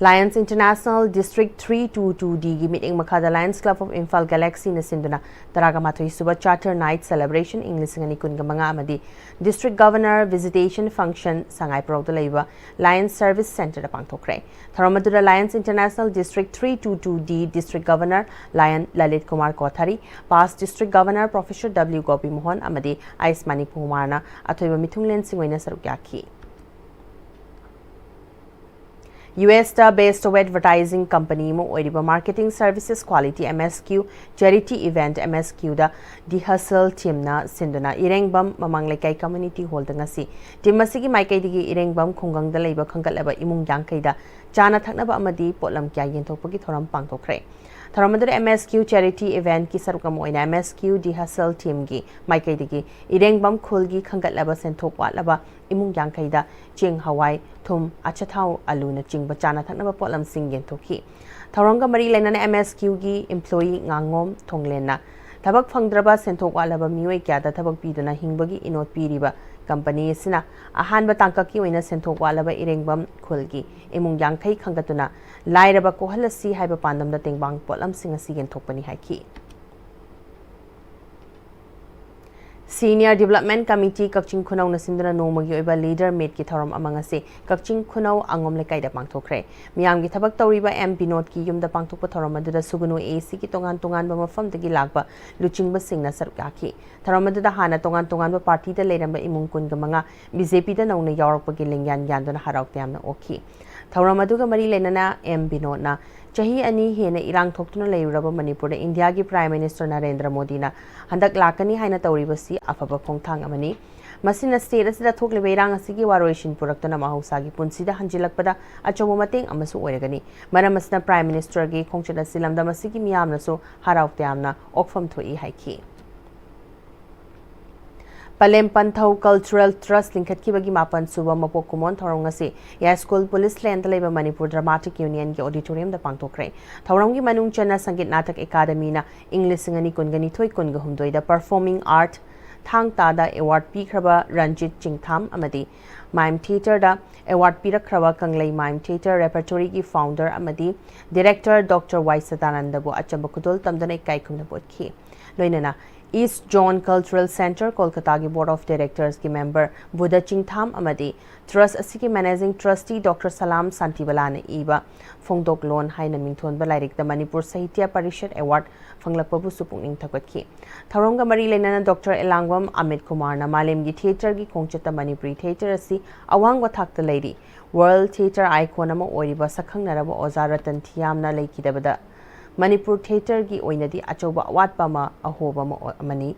Lions International District 322D की meeting मखादा Lions Club of Imphal Galaxy न सिंधुना तरागा माथोई सुबह Charter Night Celebration English ngani kun gamanga amadi District Governor Visitation Function sangai prod leiba Lions Service Center da pangthokre tharamadura Lions International District 322D District Governor Lion Lalit Kumar Kothari past District Governor Professor W Gopi Mohan amadi Ais Manik Kumarna athoiba mithunglen singwaina sarukyakhhi US based advertising company mo oiriba marketing services quality MSQ charity event MSQ da the hustle team na sinduna irengbam mamang lekai community hall da ngasi team masigi maikai digi irengbam khongang da leiba khangkalaba imung yangkai da chana thaknaba amadi potlam kya yenthokpagi thoram pangthokre Tharamadura MSQ charity event ki sarukam oina MSQ the hustle team gi maikai digi irengbam khulgi khangkalaba senthok watlaba imung yangkai da ching hawai thum achathau alu na chingba chana thaknaba potlam sing yenthokhi Tharanga mari lenana MSQ gi employee ngangom thonglena thabak phangdraba senthok walaba mioi kya da thabak piduna hingbagi inot piriba company sina ahan ba tangkaki oina senthok walaba irengbam khulgi imung yangkai khangatuna lairaba kohalasi haiba pandam da tengbang potlam singa sigen thokpani haiki Senior Development Committee Kakching Khunau na sindana nomagi oiba leader mate ki thoram amang ase Kakching Khunau angom lekai da pangthokre miyam gi thabak tawriba MP Note ki yum da pangthokpa thoram adu da sugunu AC ki tongan ba mafam dagi lakba luchingba singna sarukaki thoram adu da hana tongan ba party da leiramba imung kun ga manga BJP da nauna yawarpa gi lengyan yanduna haraukte amna okhi thoram adu ga mari lenana MP Note na Chahi ani hena irang thoktuna leiraba Manipur da India ki Prime Minister Narendra Modi na handak lakani haina tawribasi afaba khongthang amani masina state asida thokliba irang asigi waroishin puraktana mahausa gi punsida hanjilakpada achomo mateng amasu oiragani maram asna Prime Minister gi khongchada silamda masigi miyamna so haraukte amna okfam thoi haiki Palem Panthau Cultural Trust Linkat ki bagi mapan suba mapok kumon thorong ase ya school police land leba Manipur Dramatic Union ki auditorium da pangtokre thorong gi manung chana sangit natak academy na English ngani kungani thoi kunga humdoi da performing art thang ta da award pi khraba Ranjit Chingtham amadi mime theater da award pi rakraba kanglei mime theater repertory ki founder amadi director Dr. Y Sadananda bo achamba kudol tamdana kai khumna botki loinana East Zone Cultural Center Kolkata ki Board of Directors ki member Buddha Chingtham amadi Trust asiki Managing Trustee Dr. Salam Santibala na iba Phongdok Lon haina mingthon ba lairik da Manipur Sahitya Parishad Award fanglakpabu supungning thakatki Tharongga mari leinana Dr. Elangwam Amit Kumar na malemgi theater gi khongchata Manipuri theater asi awangwa thakta leiri World Theater Icon ama oiriba sakhangnaraba Oza Ratan Thiamna leikidabada Manipur Theater gi oinadi achoba awatpa ma ahoba ma amani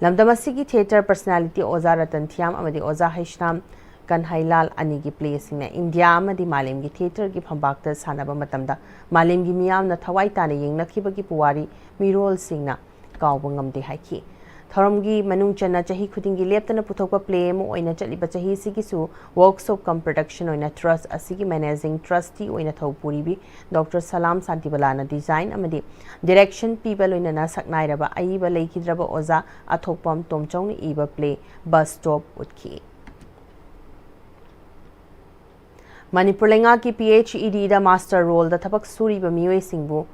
lamdamasi gi theater personality Oza Ratan Thiam amadi Oza Haishnam Kanhailal ani gi play singna India amadi malem gi theater gi phambakta sanaba matamda malem gi miyam na thawai tane yengnakiba gi puwari mirol singna kawba ngamde haiki Tharamgi manung chana chahi khudingi leptana puthokpa play mo oina chaliba chahi sigisu workshop cum production oina trust asigi managing trustee oina thawpuri bi Dr. Salam Santibalana design amadi direction people oina na saknairaba aiba leikidraba oza athokpam tomchongni iba play bus stop utki Manipur lenga ki PhD da master role da thabak suri ba mioi singbu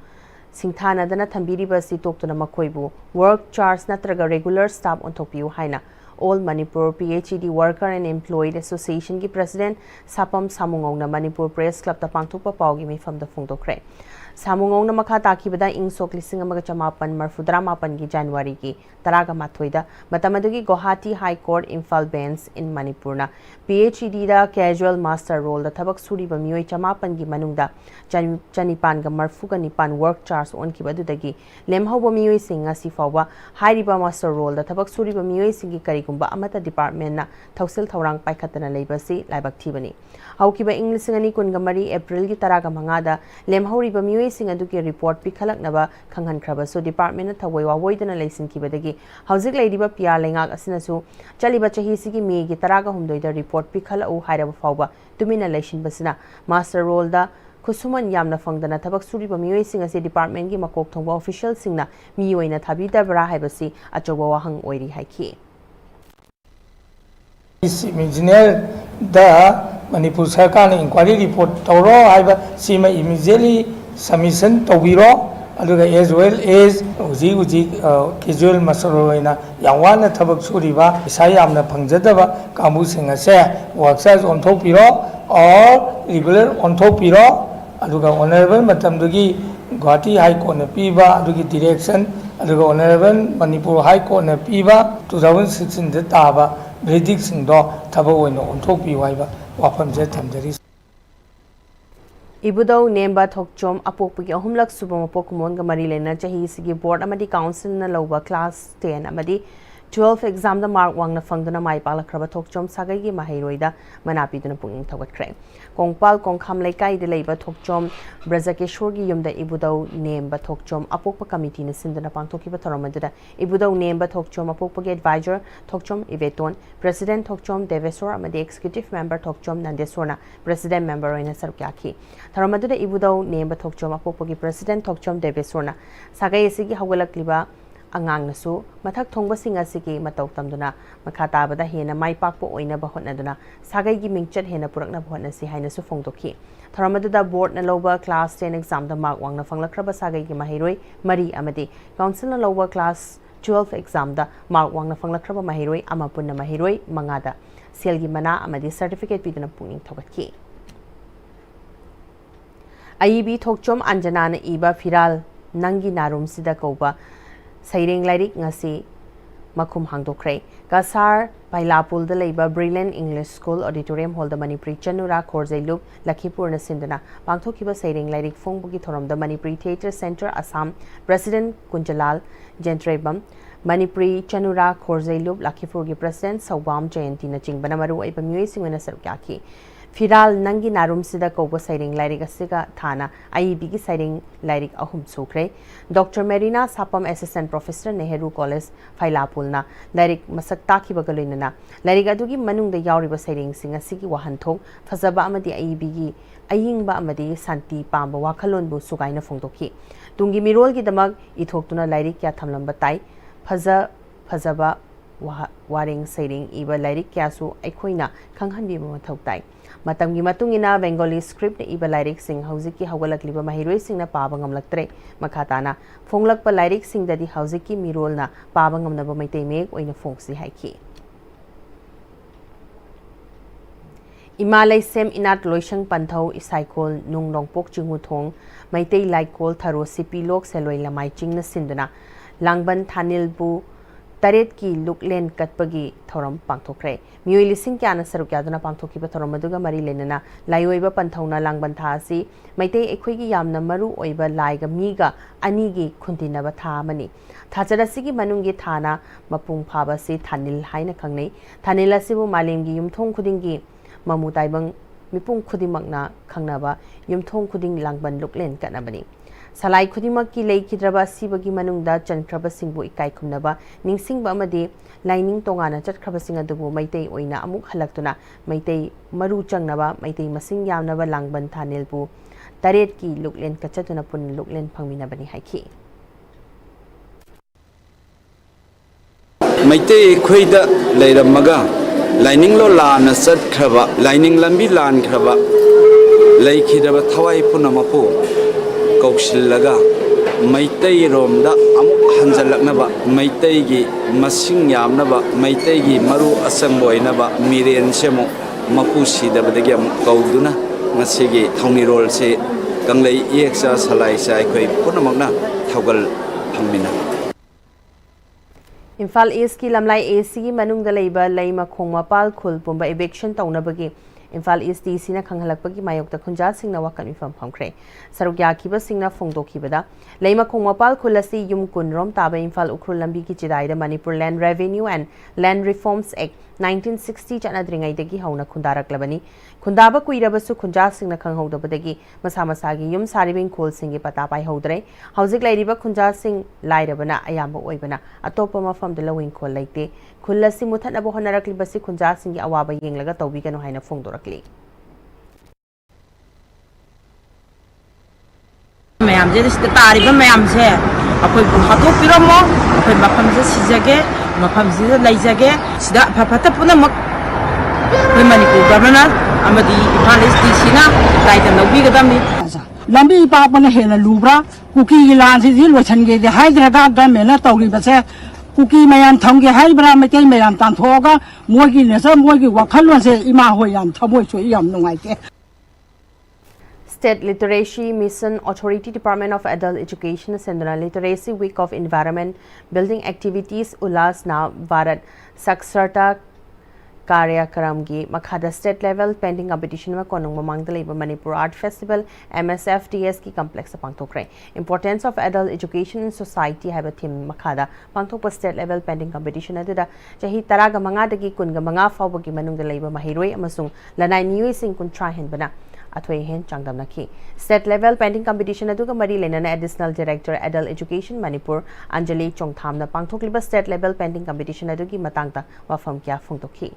Singthana dana thambiri basi toktuna makoibu work charge natraga regular staff on topiu haina All Manipur PhD Worker and Employed Association ki President Sapam Samungong na Manipur Press Club ta pangthokpa pawgi mifam da phongdokre Samungong na makha takibada insok lising amaga chamapan marfudra mapan ki January ki taraga mathoida matamadugi Guwahati High Court Imphal Bench in Manipur na PhD da casual master role da thabak suri ba mioi chamapan gi manungda chanipan ga marfuga nipan work charge on ki badudagi lemhauba mioi singa si fawba hairiba master role da thabak suri ba mioi singi karigumba amata department na thausil thaurang paikhatana leibasi laibak thibani haukiba English ngani kunga mari April gi taraga mangada lemhauriba mioi sing aduki report pikhalaknaba khanghankraba so department na thawai wawoidana leisin kibadagi hauzik leidiba pia lengak asinasu chaliba chahi sigi me gi taraga humdoida report pikhalau hairaba fawba tumina leisin basina master role da Kusuman yamna fangdana thabak suriba mioi sing ase department gi makok thongba official singna mioi na thabida bra haibasi achoba wahang oiri haiki engineer da Manipur Sarkar na inquiry report tawro haiba sima immediately submission tawiro aduga as well as uji casual masoroina yangwana thabak suriba isayamna phangjadaba kamu singa se workshops on thopiro or regular on thopiro aduga honorable matamdugi Guwahati High Court na piba adugi direction aduga honorable Manipur High Court na piba 2016 da taba verdict singdo thaba oina on thopiro haiba wafam je thamjari Ibudau Nemba Thokchom Apokpagi Ahumlak Subama Pokumon Gamari Lena Chahi Sigi Board Amadi Council na Loba Class 10 Amadi 12 exam the mark wang na fangdana mai pala kraba Thokchom Sagai gi Mahairoida Manapi duna punging thawat Kongpal Kongkham Laikai de Leiba Thokchom Brazakeshwar gi Yumda Ibudau Nemba Thokchom Apokpa Committee na Sindana Pangthokiba Thoromadura Ibudau Nemba Thokchom Apokpagi Advisor Thokchom Iveton President Thokchom Devesor Amadi Executive Member Thokchom Nandesorna President Member Oina Sarukyaki Thoromadura Ibudau Nemba Thokchom Apokpagi President Thokchom Devesorna Sagai Sigi Hawalakliba Angang nasu mathak thongba singa sigi matau tamduna makhata bada hena mai pakpo oina ba hotnaduna sagai gi mingchat hena purakna bhotna si haina su phongdokhi tharamadada board na loba class 10 exam da mark wangna fanglakraba sagai gi mahiroi mari amadi council na loba class 12 exam da mark wangna fanglakraba mahiroi ama punna mahiroi mangada selgi mana amadi certificate piduna puning thogakhi aibi thokchom anjana na iba firal nangi narum sida kauba Saireng Lairik ngasi makum hangdokre Kasar Pailapul da leiba Brilliant English School Auditorium Hall da Manipuri Chanura Khorzailup Lakhipur na sindana pangthokiba Saireng Lairik Phongbugi thorom da Manipuri Theatre Center Assam President Kunjalal Jentrebam Manipuri Chanura Khorzailup Lakhipur gi President Sawam Jayanti na chingbana maru aiba mioi singwena sarukyaki Firal Nangi Narum Sida Kobo Saireng Lairik Asiga Thana IEB gi Saireng Lairik Ahum Sukre Dr. Marina Sapam Assistant Professor Nehru College Failapulna Lairik Masak Taki Bagalinana Lairik Adugi Manung the Yauriba Saireng Singa Sigi Wahanthong Fazaba Amadi IEB gi Ayingba Amadi Santi Pamba Wakalon Bu Sugaina Fongdoki Tungi Mirol gi Damag Ithok Tuna Lairik Ya Thamlamba Tai Fazaba wareng sairing iba lairik kyasu aikhoina khanghanbiba mathau tai matamgi matungina Bengali script na iba lairik sing hauziki hawalakliba mahiroi singna paba ngamlaktre makhatana fonglakpa lairik singdadi hauziki mirolna paba ngamnaba maitei meg oina fongsi haiki Imalai sem inat loisang panthau isaikol nung nongpok chinguthong maitei laikol tharo sipilok seloi lamai chingna sinduna langban thanil bu taret ki luklen katpagi thoram pangthokre mioi lising kyana saruk yaduna pangthokiba thoram aduga mari lenana laioiba panthauna langban tha asi maitei ekhoigi yamna maru oiba laiga miga anigi khuntinaba tha mani thachara sigi manungi thana mapung phaba si thanil haina khangnei thanil asibu malemgi yumthong khudingi mamu taibang mipung khudimakna khangnaba yumthong khuding langban luklen kanabani salai khudimak ki leikidraba sibagi manungda chankraba singbu ikai khumnaba ningsingba amadi laining tongana chatkraba sing adubu maitei oina amuk halaktuna maitei maru changnaba maitei masing yamnaba langban thanelbu taret ki luklen kachatuna pun luklen phangminabani haiki maitei khoida leiramaga Lining lo lan sat khaba lining lambi lan khaba leikhidaba thawai punamapu kausillaga maitai romda amuk hanjalaknaba maitai gi masing yamnaba maitai gi maru asangboinaba miren semo mapu sidabadagi am kauduna ngasigi thawni rol se kanglei eksa salai sai khoi punamakna thawgal phangmina Imphal East ki lamlai AC ki manungda leiba leima khongma pal khul pumba eviction taunabagi Imphal East DC na khanghalakpagi mayokta khunja singna wakan mifam phamkhre sarugya kiba singna phongdokhibada leima khongma pal khul asi yum kunrom taba Imphal ukrul lambi ki chidaida Manipur Land Revenue and Land Reforms Act 1960 chanadringai dagi hauna khundaraklabani khundaba kuirabasu khunja singna khanghodabadagi masa masagi yum saribing khol singi pata pai hodre hauzik lairiba khunja sing lairabana ayamba oibana atopa mafam de lawing khol laite khulasi muthanaba honarakliba khunja singi awaba yenglaga tawbiganu haina phongdorakli mayam je sida tariba mayam se akoi hato piramo akoi mafam je sijage mafam je laijage sida phapata punamak Manipur governor amadi Imphal East DC na daida nabi gadamni lambi pa pana hena lubra kuki lan si zil wachan ge de hyderabad government na tawri base kuki mayan thongge haibra metel mayan tan thoga mogi ne sa mogi wakhalwan se ima hoyam thamoi choi yam nungai te State Literacy Mission Authority Department of Adult Education Sendana Literacy Week of Environment Building Activities Ulas na Bharat Saksarta Karyakramgi Makhada State Level Painting Competition ma konong mamangda leiba Manipur Art Festival MSFDS ki complex pangthokre Importance of Adult Education in Society haiba theme makhada pangthokpa State Level Painting Competition aduda chahi taraga manga dagi kunga manga fawbagi manungda leiba mahiroi amasung lanai nioi sing kun try hen bana athoi hen changdamnaki State Level Painting Competition aduga mari lenana Additional Director Adult Education Manipur Anjali Chongthamna pangthokliba State Level Painting Competition adugi matangta wafam kya phungtokhi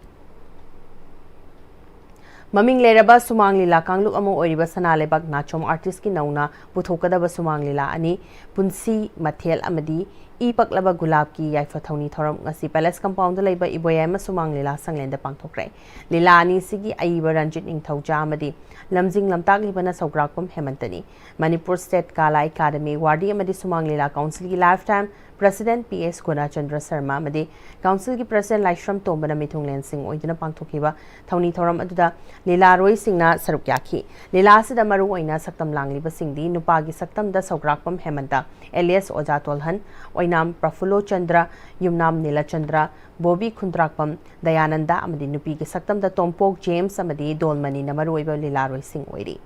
Maming leraba sumang lila kangluk amo oiriba sanalebak nachom artist ki nauna puthokadaba sumang lila ani punsi mathel amadi I paklaba gulab ki yaifa thawni thoram ngasi palace compound leiba iboyama sumang lila sanglenda pangthokre lila ani sigi aiba ranjit ningthauja amadi lamjing lamtak libana sograkpam hemantani Manipur State Kala Academy wardi amadi sumang lila council ki lifetime President PS Gunachandra Sharma amadi council ki president Laishram Tombana Mithunglen Singh oidina pangthokiba thawni thoram aduda lila roi singna sarukyakhi lila sida maru oina saktam langliba singdi nupa gi saktam da sograkpam hemanta alias Oja Tolhan oinam Prafulo Chandra yumnam Nila Chandra Bobby Khundrakpam Dayananda amadi nupi gi saktam da Tompok James amadi Dolmani na maru oiba lila roi sing oiri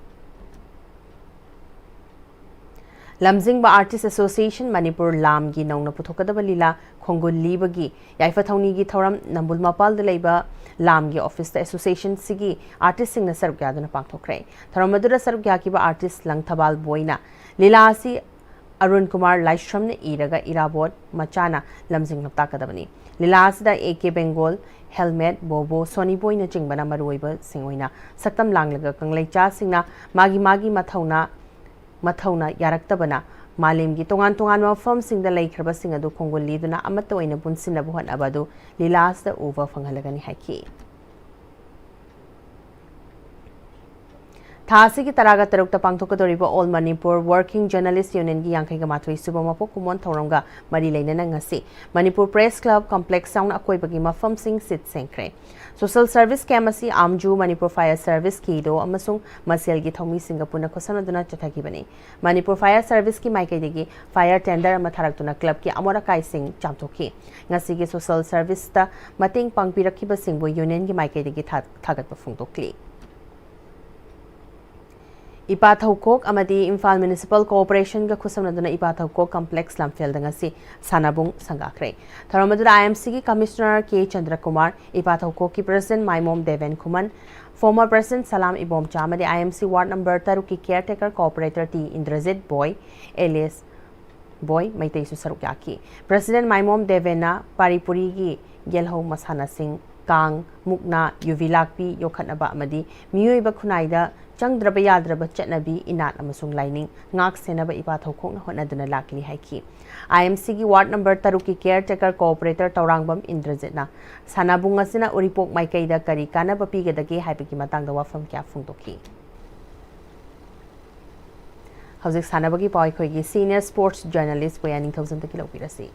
Lamjingba Artist Association Manipur Lam gi nauna puthokadaba lila khongul libagi yaifa thawni gi thoram nambul mapal de leiba lam gi office the association sigi artist sing na sarugya duna pangthokre tharamadura sarugya ki ba artist langthabal boina lila asi Arun Kumar Laishram ne iraga irabot machana lamjing napta kadabani lila asida AK Bengal helmet bobo sony boy na jingbana maruiba singoina saktam langlaga kanglai cha singna magi mathawna yaraktabana मालेमगी तोंगान तोंगान मफमसिंगदा लेखरबसिंग अदु खोंगुल लीदुना अमत्त ओइना पुनसिनबु हनबा अदु लीलासदा उबा फंगलगनी हाइकी थासी की तरागा तरुक पांथोकदोरिबो all Manipur working journalist union की यांखैगा माथोई सुबा मपो कुमोन थौरंगा मरी लेना ngasi Manipur press club complex sound अकोइबगी मफम सिंग सिट सेंख्रे सोशल सर्विस कैमसी आमजू मणिपुर फायर सर्विस कीदो अमसुंग मसेल की थौमी सिंगापुर खोसनदुना चथागिबनी मणिपुर फायर सर्विस की माइकैदगी फायर टेंडर अमा थारक्तुना क्लब की अमोरा काइसिंग चामथोकी ngasi की सोशल सर्विस ता मतेंग पांगपिरखिबा सिंगबो यूनियन की माइकैदगी थागतबा फोंदोक्ली इपाथौकोक अमदी इम्फाल म्युनिसिपल कोऑपरेशन का खुसमनदुना इपाथौकोक कॉम्प्लेक्स लमफेल दंगसी सानाबुंग संगाख्रे थरमदुना आईएमसी की कमिश्नर के चंद्र कुमार इपाथौकोक की president Maimom Deven Khuman former president Salam इबोम चामदे आईएमसी वार्ड नंबर 3 की caretaker corporator T Indrajit Boy alias Boy मैतेसु सरुक याकी प्रेसिडेंट माइमोम देवेना पारीपुरी की गेलहौ मसाना सिंह कांग मुकना युविलाकपी योखनबा अमदी मियोइबा खुनाइदा चंद्रब याद्रब चटनबी इनात अमसुंग लाइनिंग ngak senaba ipathokong honaduna lakli haiki IMC की वार्ड नंबर 3 की केयरटेकर कोऑपरेटर तौरांगबम इंद्रजितना सानाबुंग असना उरिपोक माइकैदा करी कानब पीगदगे हाइबकी मतंगदा वाफम क्या फुंगदोकी हौजिक सानाबगी पाइ खोइगी सीनियर स्पोर्ट्स जर्नलिस्ट वयानिंग थौजन तकी लौपिरसी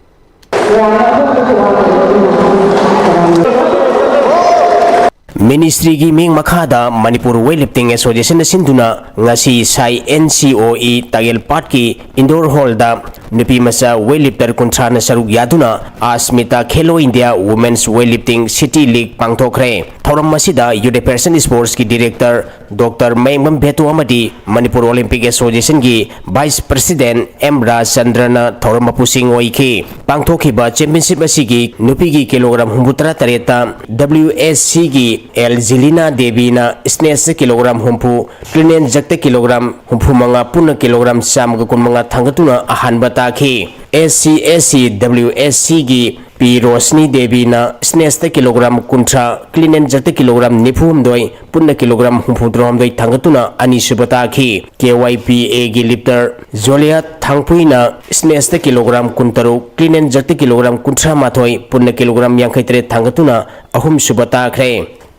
मिनिस्ट्री की मिंग मखादा मणिपुर वेटलिफ्टिंग एसोसिएशन सिंधुना ngasi sai NCOE तागेल पाट की इंडोर हॉल दा नुपी मसा वेटलिफ्टर कुंथ्राना सरुक यादुना Asmita Khelo India women's weightlifting city league पांगथोखरे थौरम मसिदा यूडेपर्सन स्पोर्ट्स की डायरेक्टर डॉक्टर मैंगम भेटु अमदी मणिपुर ओलंपिक एसोसिएशन की वाइस प्रेसिडेंट एम राजचंद्रना थौरम मपुसिंग ओइखी पांगथोखिबा चैंपियनशिप असिगी नुपी की किलोग्राम 63 WSC की एल जिलिना देवीना स्नेस किलोग्राम हुम्फु क्लिनेन जक्ते किलोग्राम हुम्फु मंगा पुन किलोग्राम सामग कुनमंगा थांगतुना अहान बताखी SC WSC की पी रोशनी देवीना स्नेस किलोग्राम कुंट्रा क्लिनेन जक्ते किलोग्राम निफुमदोय पुन किलोग्राम हुम्फुद्रोमदोय थांगतुना अनिसु बताखी KYPA की लिफ्टर जोलिया थांगपुइना स्नेस किलोग्राम कुंतरु क्लिनेन जक्ते किलोग्राम कुंट्रा माथोय पुन किलोग्राम यांखैतरे थांगतुना अहुम सुबताखरे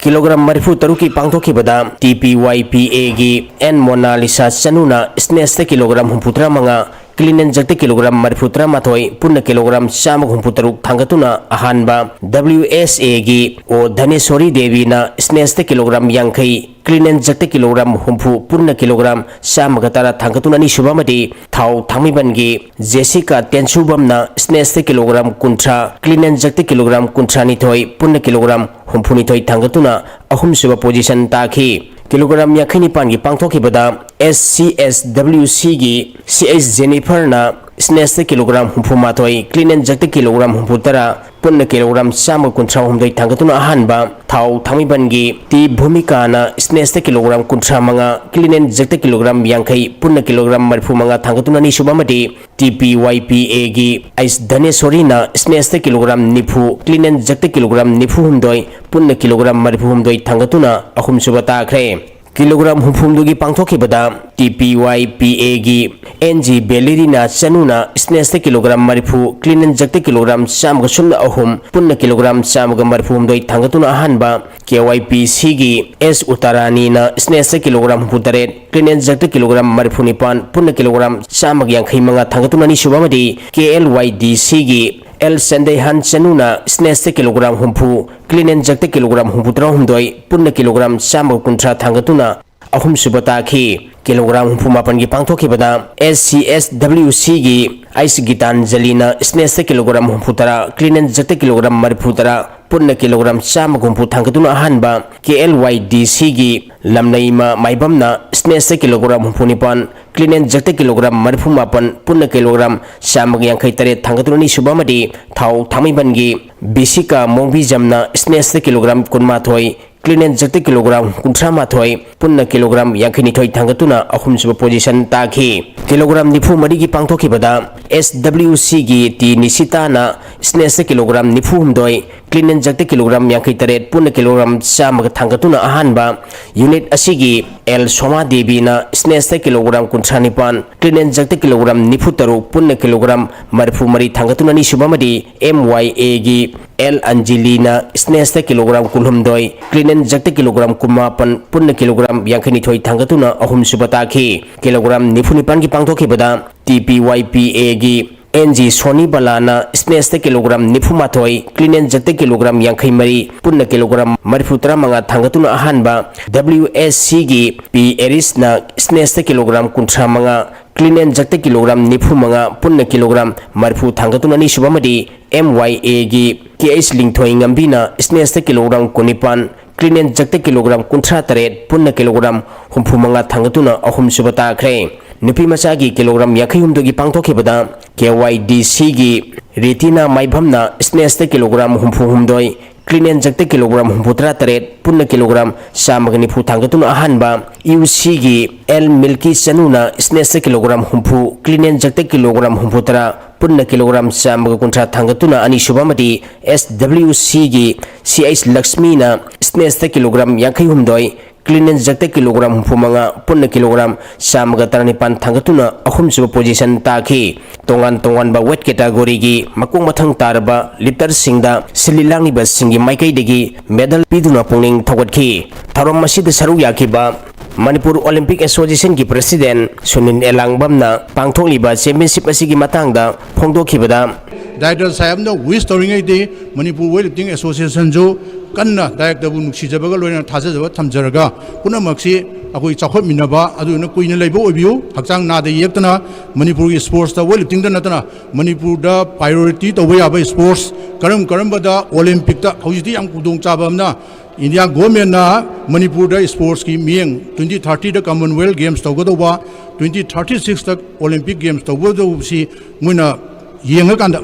किलोग्राम मरिफु तरुकी पांगथोखिबदा TPYPA की एन मोनालिसा चनुना स्नेस किलोग्राम हुम्फुत्रा मंगा क्लिनेन जक्ते किलोग्राम मरिफुत्रा माथोय पुन किलोग्राम चाम हुम्फुतरुक थांगतुना अहानबा WSA की ओ धनेश्वरी देवीना स्नेस किलोग्राम यांखै क्लिनेन जक्ते किलोग्राम हुम्फु पुन किलोग्राम चाम गतारा थांगतुना निसुबामदी थाव थामिबनगी जेसिका टेंसुबमना स्नेस किलोग्राम कुंट्रा क्लिनेन जक्ते किलोग्राम कुंट्रा निथोय पुन किलोग्राम हुम्फुनिथोय थांगतुना अहुम सुबा पोजीशन ताखी किलोग्राम याखैनिपान की पांगथोखिबदा SCSWC की CH जेनिफर ना स्नेस किलोग्राम हुम्फु माथोय क्लिनेन जक्ते किलोग्राम हुम्फुतरा पुन किलोग्राम चाम कुंथ्रा हुम्दोय थांगतुना अहानबा थाव थामिबनगी टी भूमिका ना स्नेस किलोग्राम कुंथ्रा मंगा क्लिनेन जक्ते किलोग्राम यांखै पुन किलोग्राम मरफु मंगा थांगतुना निसुबामदी TPYPA की आइस धनेश्वरी ना स्नेस किलोग्राम निफु क्लिनेन जक्ते किलोग्राम निफु हुम्दोय पुन किलोग्राम मरफु हुम्दोय थांगतुना अहुम सुबताखरे किलोग्राम हुम्फुमदुगी पांगथोखिबदा TPYPA की NG बेलेरिना चनुना स्नेस किलोग्राम मरिफु क्लिनेन जक्ते किलोग्राम चाम गसुम अहुम पुन किलोग्राम चाम मरफु हुम्दोय थांगतुना अहानबा KYPC की S उतारानी ना स्नेस किलोग्राम हुम्फुतरे क्लिनेन जक्ते किलोग्राम मरिफु निपान पुन किलोग्राम चाम यांखै मंगा थांगतुना निसुबामदी KLYDC की एल संदेहान चनुना स्नेस किलोग्राम हुम्फु क्लिनेन जक्ते किलोग्राम हुम्फुत्रा हुम्दोय पुन किलोग्राम चाम कुंथ्रा थांगतुना अहुम सुबताखी किलोग्राम हुम्फु मापन की पांगथोखिबदा SCSWC की आइस गीतांजलिना स्नेस किलोग्राम हुम्फुतरा क्लिनेन जक्ते किलोग्राम मरिफुतरा पुन किलोग्राम चाम हुम्फु थांगतुना अहानबा KLYDC की लमनैमा माइबमना स्नेस किलोग्राम हुम्फु निपान क्लिनेन जक्ते किलोग्राम मरिफु मापन पुन किलोग्राम चाम यांखै तरे थांगतुना निसुबामदी थाव थामिबनगी बिसिका मोंबिजमना स्नेस किलोग्राम कुनमाथोय क्लिनेन जक्ते किलोग्राम कुंथ्रा माथोय पुन किलोग्राम यांखैनिथोय थांगतुना अहुम सुब पोजीशन ताखी किलोग्राम निफु मरी की पांगथोखिबदा SWC की टी निशिताना स्नेस किलोग्राम निफु हुम्दोय clean and jerk kilogram yankai taret pun kilogram samag thangatuna ahanba unit asigi L Soma Devi na snatch kilogram kuntranipan clean and jerk kilogram nifutaru pun kilogram marfu mari thangatuna ni subamadi MYA gi L Angelina snatch kilogram kulhumdoi clean and jerk kilogram kumapan pun kilogram yankai ni thoi thangatuna ahum subataki kilogram nifunipan gi pangthoki bada TPYPA gi NG Sony Balana snatch kilogram nifumathoi clean and jerk kilogram yankai mari pun kilogram marfutra manga thangatuna ahanba WSC gi P Eris na snatch kilogram kuntra manga clean and jerk kilogram nifu manga pun kilogram marfu thangatuna ni subamadi MYA gi KS lingthoi ngambina snatch kilogram kunipan clean and jerk kilogram kuntra taret pun kilogram humpu manga thangatuna ahum subata khre nupi masagi kilogram yakhayum dogi pangthoki bada KYDC gi retina maibhamna snatch kilogram humpu humdoi clean and jerk kilogram humputra taret pun kilogram samagani phu thangatuna ahanba UC gi L Milky Sanuna snatch kilogram humpu clean and jerk kilogram humputra pun kilogram samag kuntra thangatuna ani subamati SWC gi CH Lakshmi na snatch kilogram yakhayumdoi clean and jerk kilogram humpumanga pun kilogram samaga taranipan thangatuna ahum suba position taki tongan ba weight category gi makung mathang tarba liter singda sililangni ba singi maikai degi medal piduna pungning thawatki tharom masida saru yakiba Manipur Olympic Association ki president Sunin Elangbamna pangthokliba championship asigi matangda phongdokhibada Director Sahib no wish storing ide Manipur Weightlifting Association jo kanna director bu nuksijabaga loina thajajaba thamjaraga punamaksi akoi chakhot minaba aduna kuina leibo obiu hakchang na de yektana Manipur gi sports da weightlifting da natana Manipur da priority to way aba sports karam bada Olympic da hojiti yang kudong chabamna India government na Manipur da sports ki mieng 2030 da Commonwealth Games togodoba 2036 da Olympic Games togodo si muina yenga kanda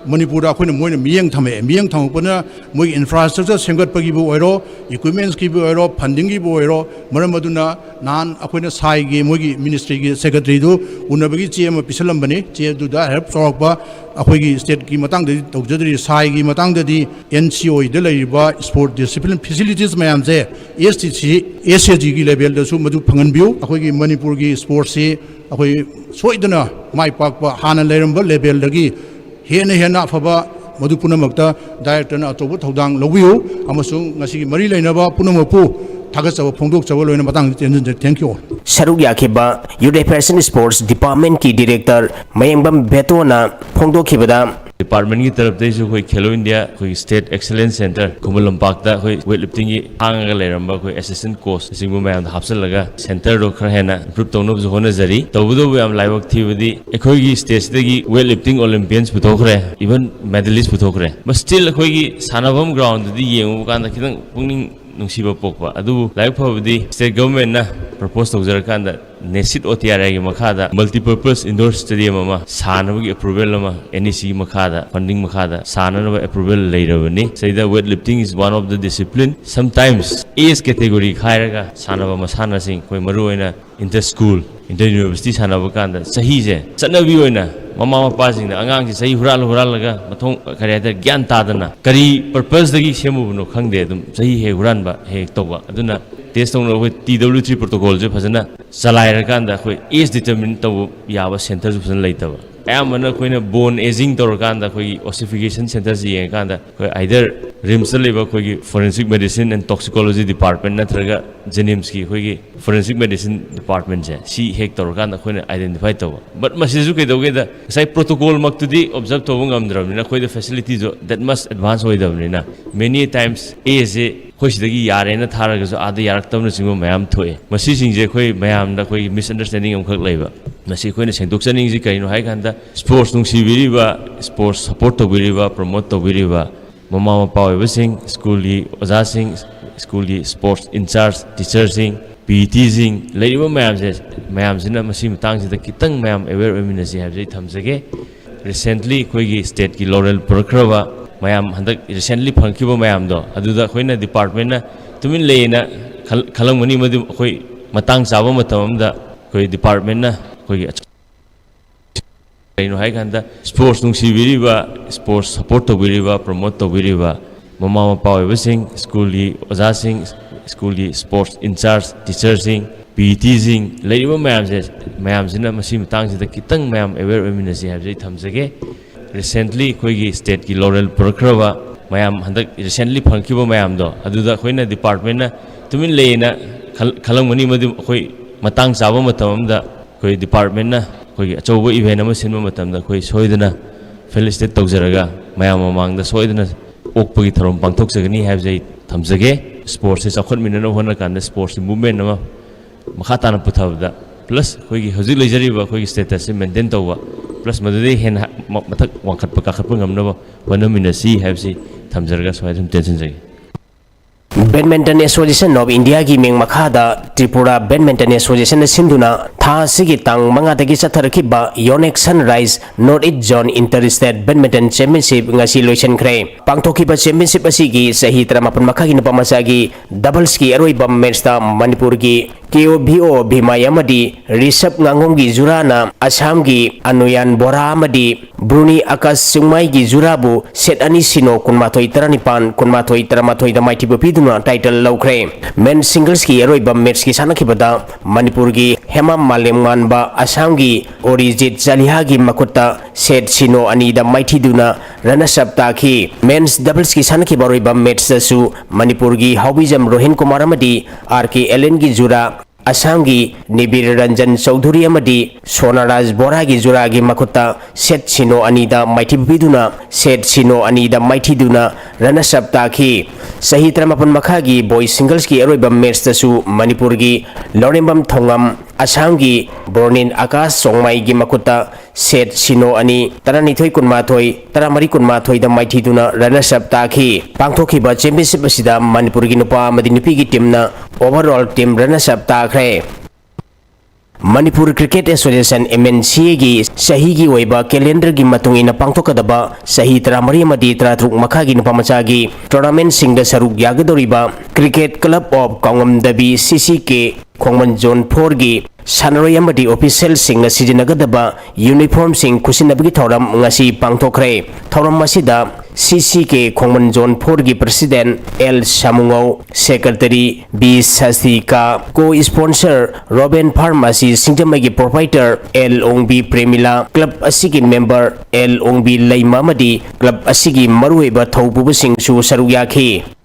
Manipur akhoi moina miyang thame moi infrastructure sengat pagi bu oiro equipments ki bu oiro funding ki bu oiro maramaduna nan akhoi sai gi moi gi ministry gi secretary du unabagi chem pisalam bani che du da help sorokba akhoi gi state ki matang de tawjadri sai gi matang de di NCO de laiba sport discipline facilities mayam je STC SAG gi level da su madu phangan biu akhoi gi Manipur gi sports si akhoi soidana mai pakpa hana leiramba level dagi hena faba madu punamakta director na atobu thodang lobiu amasung ngasi mari lainaba punamapu thagachaba phongdok chaba loina matang thank you Saruk yakiba Youth Person Sports Department ki director Mayengbam Betona phongdokhibada Department की तरफ से जो कोई खेलो India कोई state excellence centre कुमलम पाकता कोई weightlifting की आंग ले रंबा कोई असिस्टेंट कोच सिंगु में हम हाफसल लगा सेंटर रो खर है ना ग्रुप तोनो जो होने जरी तबुदो वे हम लाइव थी वदी एकोई की स्टेज की वेटलिफ्टिंग ओलंपियंस पुतोख रहे इवन मेडलिस्ट पुतोख रहे बस स्टिल एकोई की सानाबम ग्राउंड दी येंगु कांदा खिदंग पुंगनिंग नुंसीबा पोकबा अदु लाइव फबदी स्टेट गवर्नमेंट ना प्रपोज तौजर कांदा नेसिट ओटीआरआई की मखादा मल्टीपर्पस इंडोर स्टेडियम अमा सानबगी अप्रूवल अमा एनईसी मखादा फंडिंग मखादा साननबा अप्रूवल लेरबनी सैदा weightlifting is one of the discipline sometimes age category खायरगा सानबा मसाना सिंग कोई मरुओइना इंटर स्कूल इंटर यूनिवर्सिटी सानबा कांदा सही जे चनबी ओइना ममा मपा सिंग अंगांग सही हुरालगा मथों करेदर ज्ञान तादना करी पर्पस दगी सेमुबनो खंगदे दुम सही हे हुरानबा हे तोबा अदुना टेस्ट तौर TW3 प्रोटोकॉल से फजना चलायरकान अखोई एज डिटरमिन तब याब सेंटर से फजन लेतब अयामना अखोइना बोन एजिंग तौरकान अखोई ओसिफिकेशन सेंटर से येंकान अखोई आइदर रिम्स लेब अखोई forensic medicine and toxicology department नत्रगा जेनिम्स की अखोई फोरेंसिक मेडिसिन डिपार्टमेंट से सी हेक तौरकान अखोइना आइडेंटिफाई तब बट मसिजु कैदोगेदा साइ प्रोटोकॉल मक्तुदी ऑब्जर्व तब ngамद्रबनिना अखोई फैसिलिटी जो दैट मस्ट एडवांस होइदबनिना मेनी टाइम्स एज खोइसिदगी यारेना थारगसो आदा यारक्तबन सिंगो मयाम थोए मसी सिंजे खोइ मयामदा खोइ मिसअंडरस्टैंडिंग अमखक लेबा मसी खोइना सेंदोक्चनिंग जी कइनो हाइ खानदा स्पोर्ट्स नुंसिबिरिबा स्पोर्ट्स सपोर्ट तोबिरिबा प्रमोट तोबिरिबा ममा मपा ओइबसिंग स्कूल की ओजा सिंग स्कूल की स्पोर्ट्स इंचार्ज टीचर सिंग PT सिंग लेरिबा मयाम सिना मसी मतंग सिदा कितंग मयाम अवेयर ओइमिनसी हाबजे थमजगे रिसेंटली खोइगी स्टेट की लॉरेल पुरखरबा मैम हंदक रिसेंटली फंखिबो मैम दो अदुदा खोइना डिपार्टमेंट ना तुमिन लेना खलंगमनी मदि खोइ मतंग चाबो मतमदा खोइ डिपार्टमेंट ना खोइ Kaino hai kanda sports nungsibiriba sports support tobiriba promote tobiriba mama mapa oibasing school gi oja sing school gi sports in charge teacher sing PT sing leiba mayam sina masi matang sida kitang mayam aware ominasi habjai thamjage recently koi gi state gi laurel prokraba mayam handak recently phangkiba mayam do aduda khoina department na tumin leina khalangmani madi koi matang chaba matamda koi department na koi achouba event ama sinma matamda koi soidana felicitate tawjaraga mayam mamangda soidana okpagi tharom pangthok sagani habjai thamjage sports is akhot minana hona kanda sports movement ama makha tana puthabda plus koi gi hoji leijariba koi status maintain tawwa plus madade hen mathak wangkhat pa kakhat pa ngamnaba wanaminasi habsi thamjarga soidam tension jagi Badminton Association of India ki meng makhada Tripura Badminton Association sinduna tha sigi tang manga dagi satharki ba Yonex Sunrise North East Zone Interstate Badminton Championship ngasi loisan khre pangthoki ba championship asigi sahi 38 makha gi napamachagi doubles ki aroi bam match ta Manipur ki KOBO Bhimai amadi Rishabh Ngangom gi jurana Assam gi Anuyan Bora amadi Bruni Akas Sungmai gi jurabu set ani sino kunmathoi 35 kunmathoi 38 da maiti bapiduna title laukre men singles ki aroi bam match ki sanakibada Manipur gi Hema Malemngan ba Assam gi Orijit Jaliha gi makuta set sino ani da maiti duna rana sapta ki men's doubles ki sanakiba aroi bam match su Manipur gi Hobijam Rohin Kumar amadi RK Ellen gi jura Assam gi Nibir Ranjan Chaudhuri amadi Sonaraj Bora gi jura gi makuta set sino anida maiti biduna set sino anida maiti duna rana sapta ki sahi 38 makha gi boys singles ki aroi bam match su Manipur gi Lorembam Thongam Assam gi Bornin Akas Songmai gi makuta set sino ani taranithoi kunmathoi taramari kunmathoi da maiti duna rana sapta ki pangthoki ba championship asida Manipur gi nupa amadi nupi gi team na overall team rana sapta khre Manipur Cricket Association MNC gi sahi gi oiba calendar gi matung ina pangthokadaba sahi 33 amadi 33 makha gi napamacha gi tournament singda saruk yagadoriba Cricket Club of Kongam Dabi CCK Khongman Zone 4 gi Sanaroi amadi official sing sijinagadaba uniform sing kusinabagi thoram ngasi pangthokre thoram masida CCK Khongman Zone 4 gi president L Samungo secretary B Sasika co-sponsor Robin Pharmacy Singjamagi proprietor L Ongbi Premila club asigi member L Ongbi Laimamadi club asigi maruiba thaubu sing su saruyakhi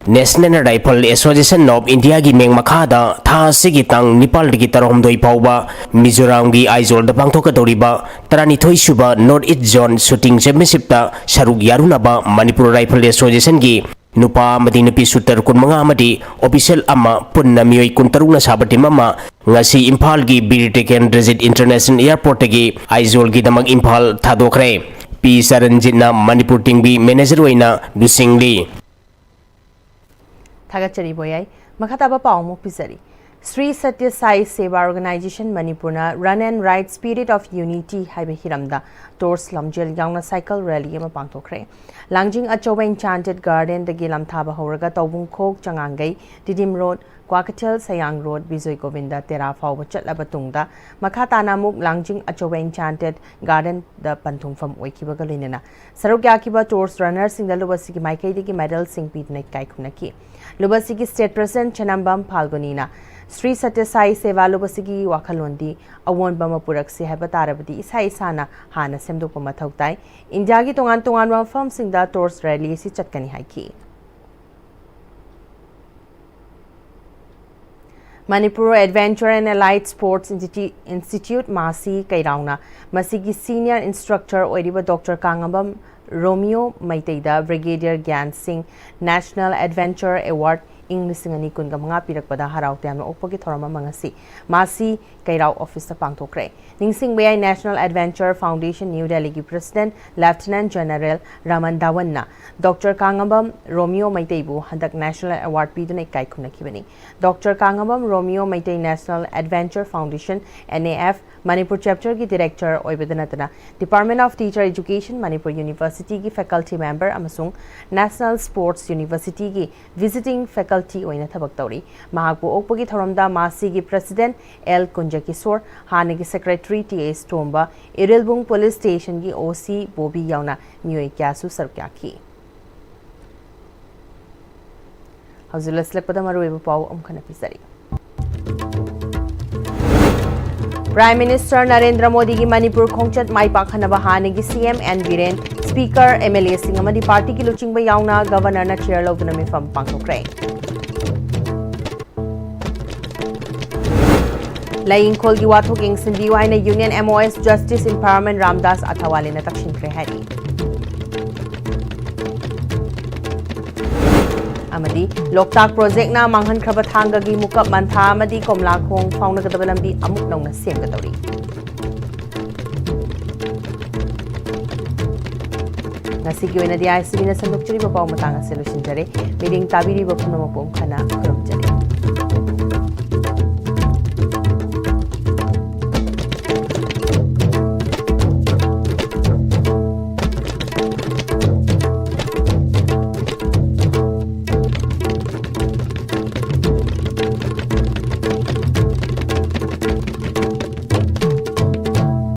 National Rifle Association of India gi meng makhada tha sigi tang Nepal gi tarom doi pauba Mizoram gi Aizol da pangthoka doriba tarani thoi suba North East Zone Shooting Championship ta saruk yaruna ba Manipur Rifle Association gi nupa amadi nupi shooter kun manga amadi official ama punna mioi kun taruna sabati mama ngasi Imphal gi Biritekan Resit International Airport gi Aizol gi damag Imphal thadokre P Saranjitna Manipur tingbi manager oina Dusingli Thagachari boyai makhataba paumuk pisari Sri Satya Sai Seva Organization Manipurna Run and Ride Spirit of Unity haibe hiramda Tors Lamjel Yangna Cycle Rally ama pangthokre Langjing Achoba Enchanted Garden dagi lamthaba horaga Tawbung Khok Changangai Didim Road Kwakatel Sayang Road Bijoy Govinda Tera Fawba chatlaba tungda makhatana muk Langjing Achoba Enchanted Garden da panthungfam oikibaga linena saruk yakiba Tors Runner sing da lubasigi maikai digi medal sing pidnai kaikhunaki Lubasigi State President Chanambam Palgonina Sri Satya Sai Seva Lubasigi Wakalondi Awon Bama Puraksi Habatarabadi Isai Sana Hana Semdukpa Mathautai India gi tongan tongan firm singda Tors Rally si chatkani haiki Manipur Adventure and Allied Sports Institute Masi Kairauna Masigi Senior Instructor Oiriba Dr. Kangambam Romeo Maiteida Brigadier Gyan Singh National Adventure Award English ngani kunga mga pirakpada haraw tiam na okpagi thorama mangasi Masi Kairaw Office sa pangtokre Ningsing Bayay National Adventure Foundation New Delhi gi President Lieutenant General Raman Dawanna Dr. Kangambam Romeo Maiteibu handak National Award pidunay kai kunakibani Dr. Kangambam Romeo Maitei National Adventure Foundation NAF Manipur Chapter ki Director Oibedanatana Department of Teacher Education Manipur University ki Faculty Member amasung National Sports University ki Visiting Faculty faculty oina thabak tawri mahakpu okpagi thoramda masigi president L Kunjakisor hanagi secretary TA Stomba Irilbung police station gi OC Bobby yauna mioi kyasu sarkyaki Hazulas lakpada marueba pau amkhana pisari Prime Minister Narendra Modi ki Manipur khongchat mai pakhanaba hanagi CM N Biren Speaker MLA sing amadi party ki luchingba yauna governor na chair loduna mifam pangthokre Laing khol gi wathok ing sindi waina Union MOS Justice Empowerment Ramdas Athawale na takshinkre hari amadi Loktak project na manghan khraba thanga gi mukap mantha amadi komla khong fauna gadaba lambi amuk nauna sem gadawri nasi gi oina di ICB na sandok chiri ba paw matanga solution jare meeting tabiri ba phunama pom khana krom jare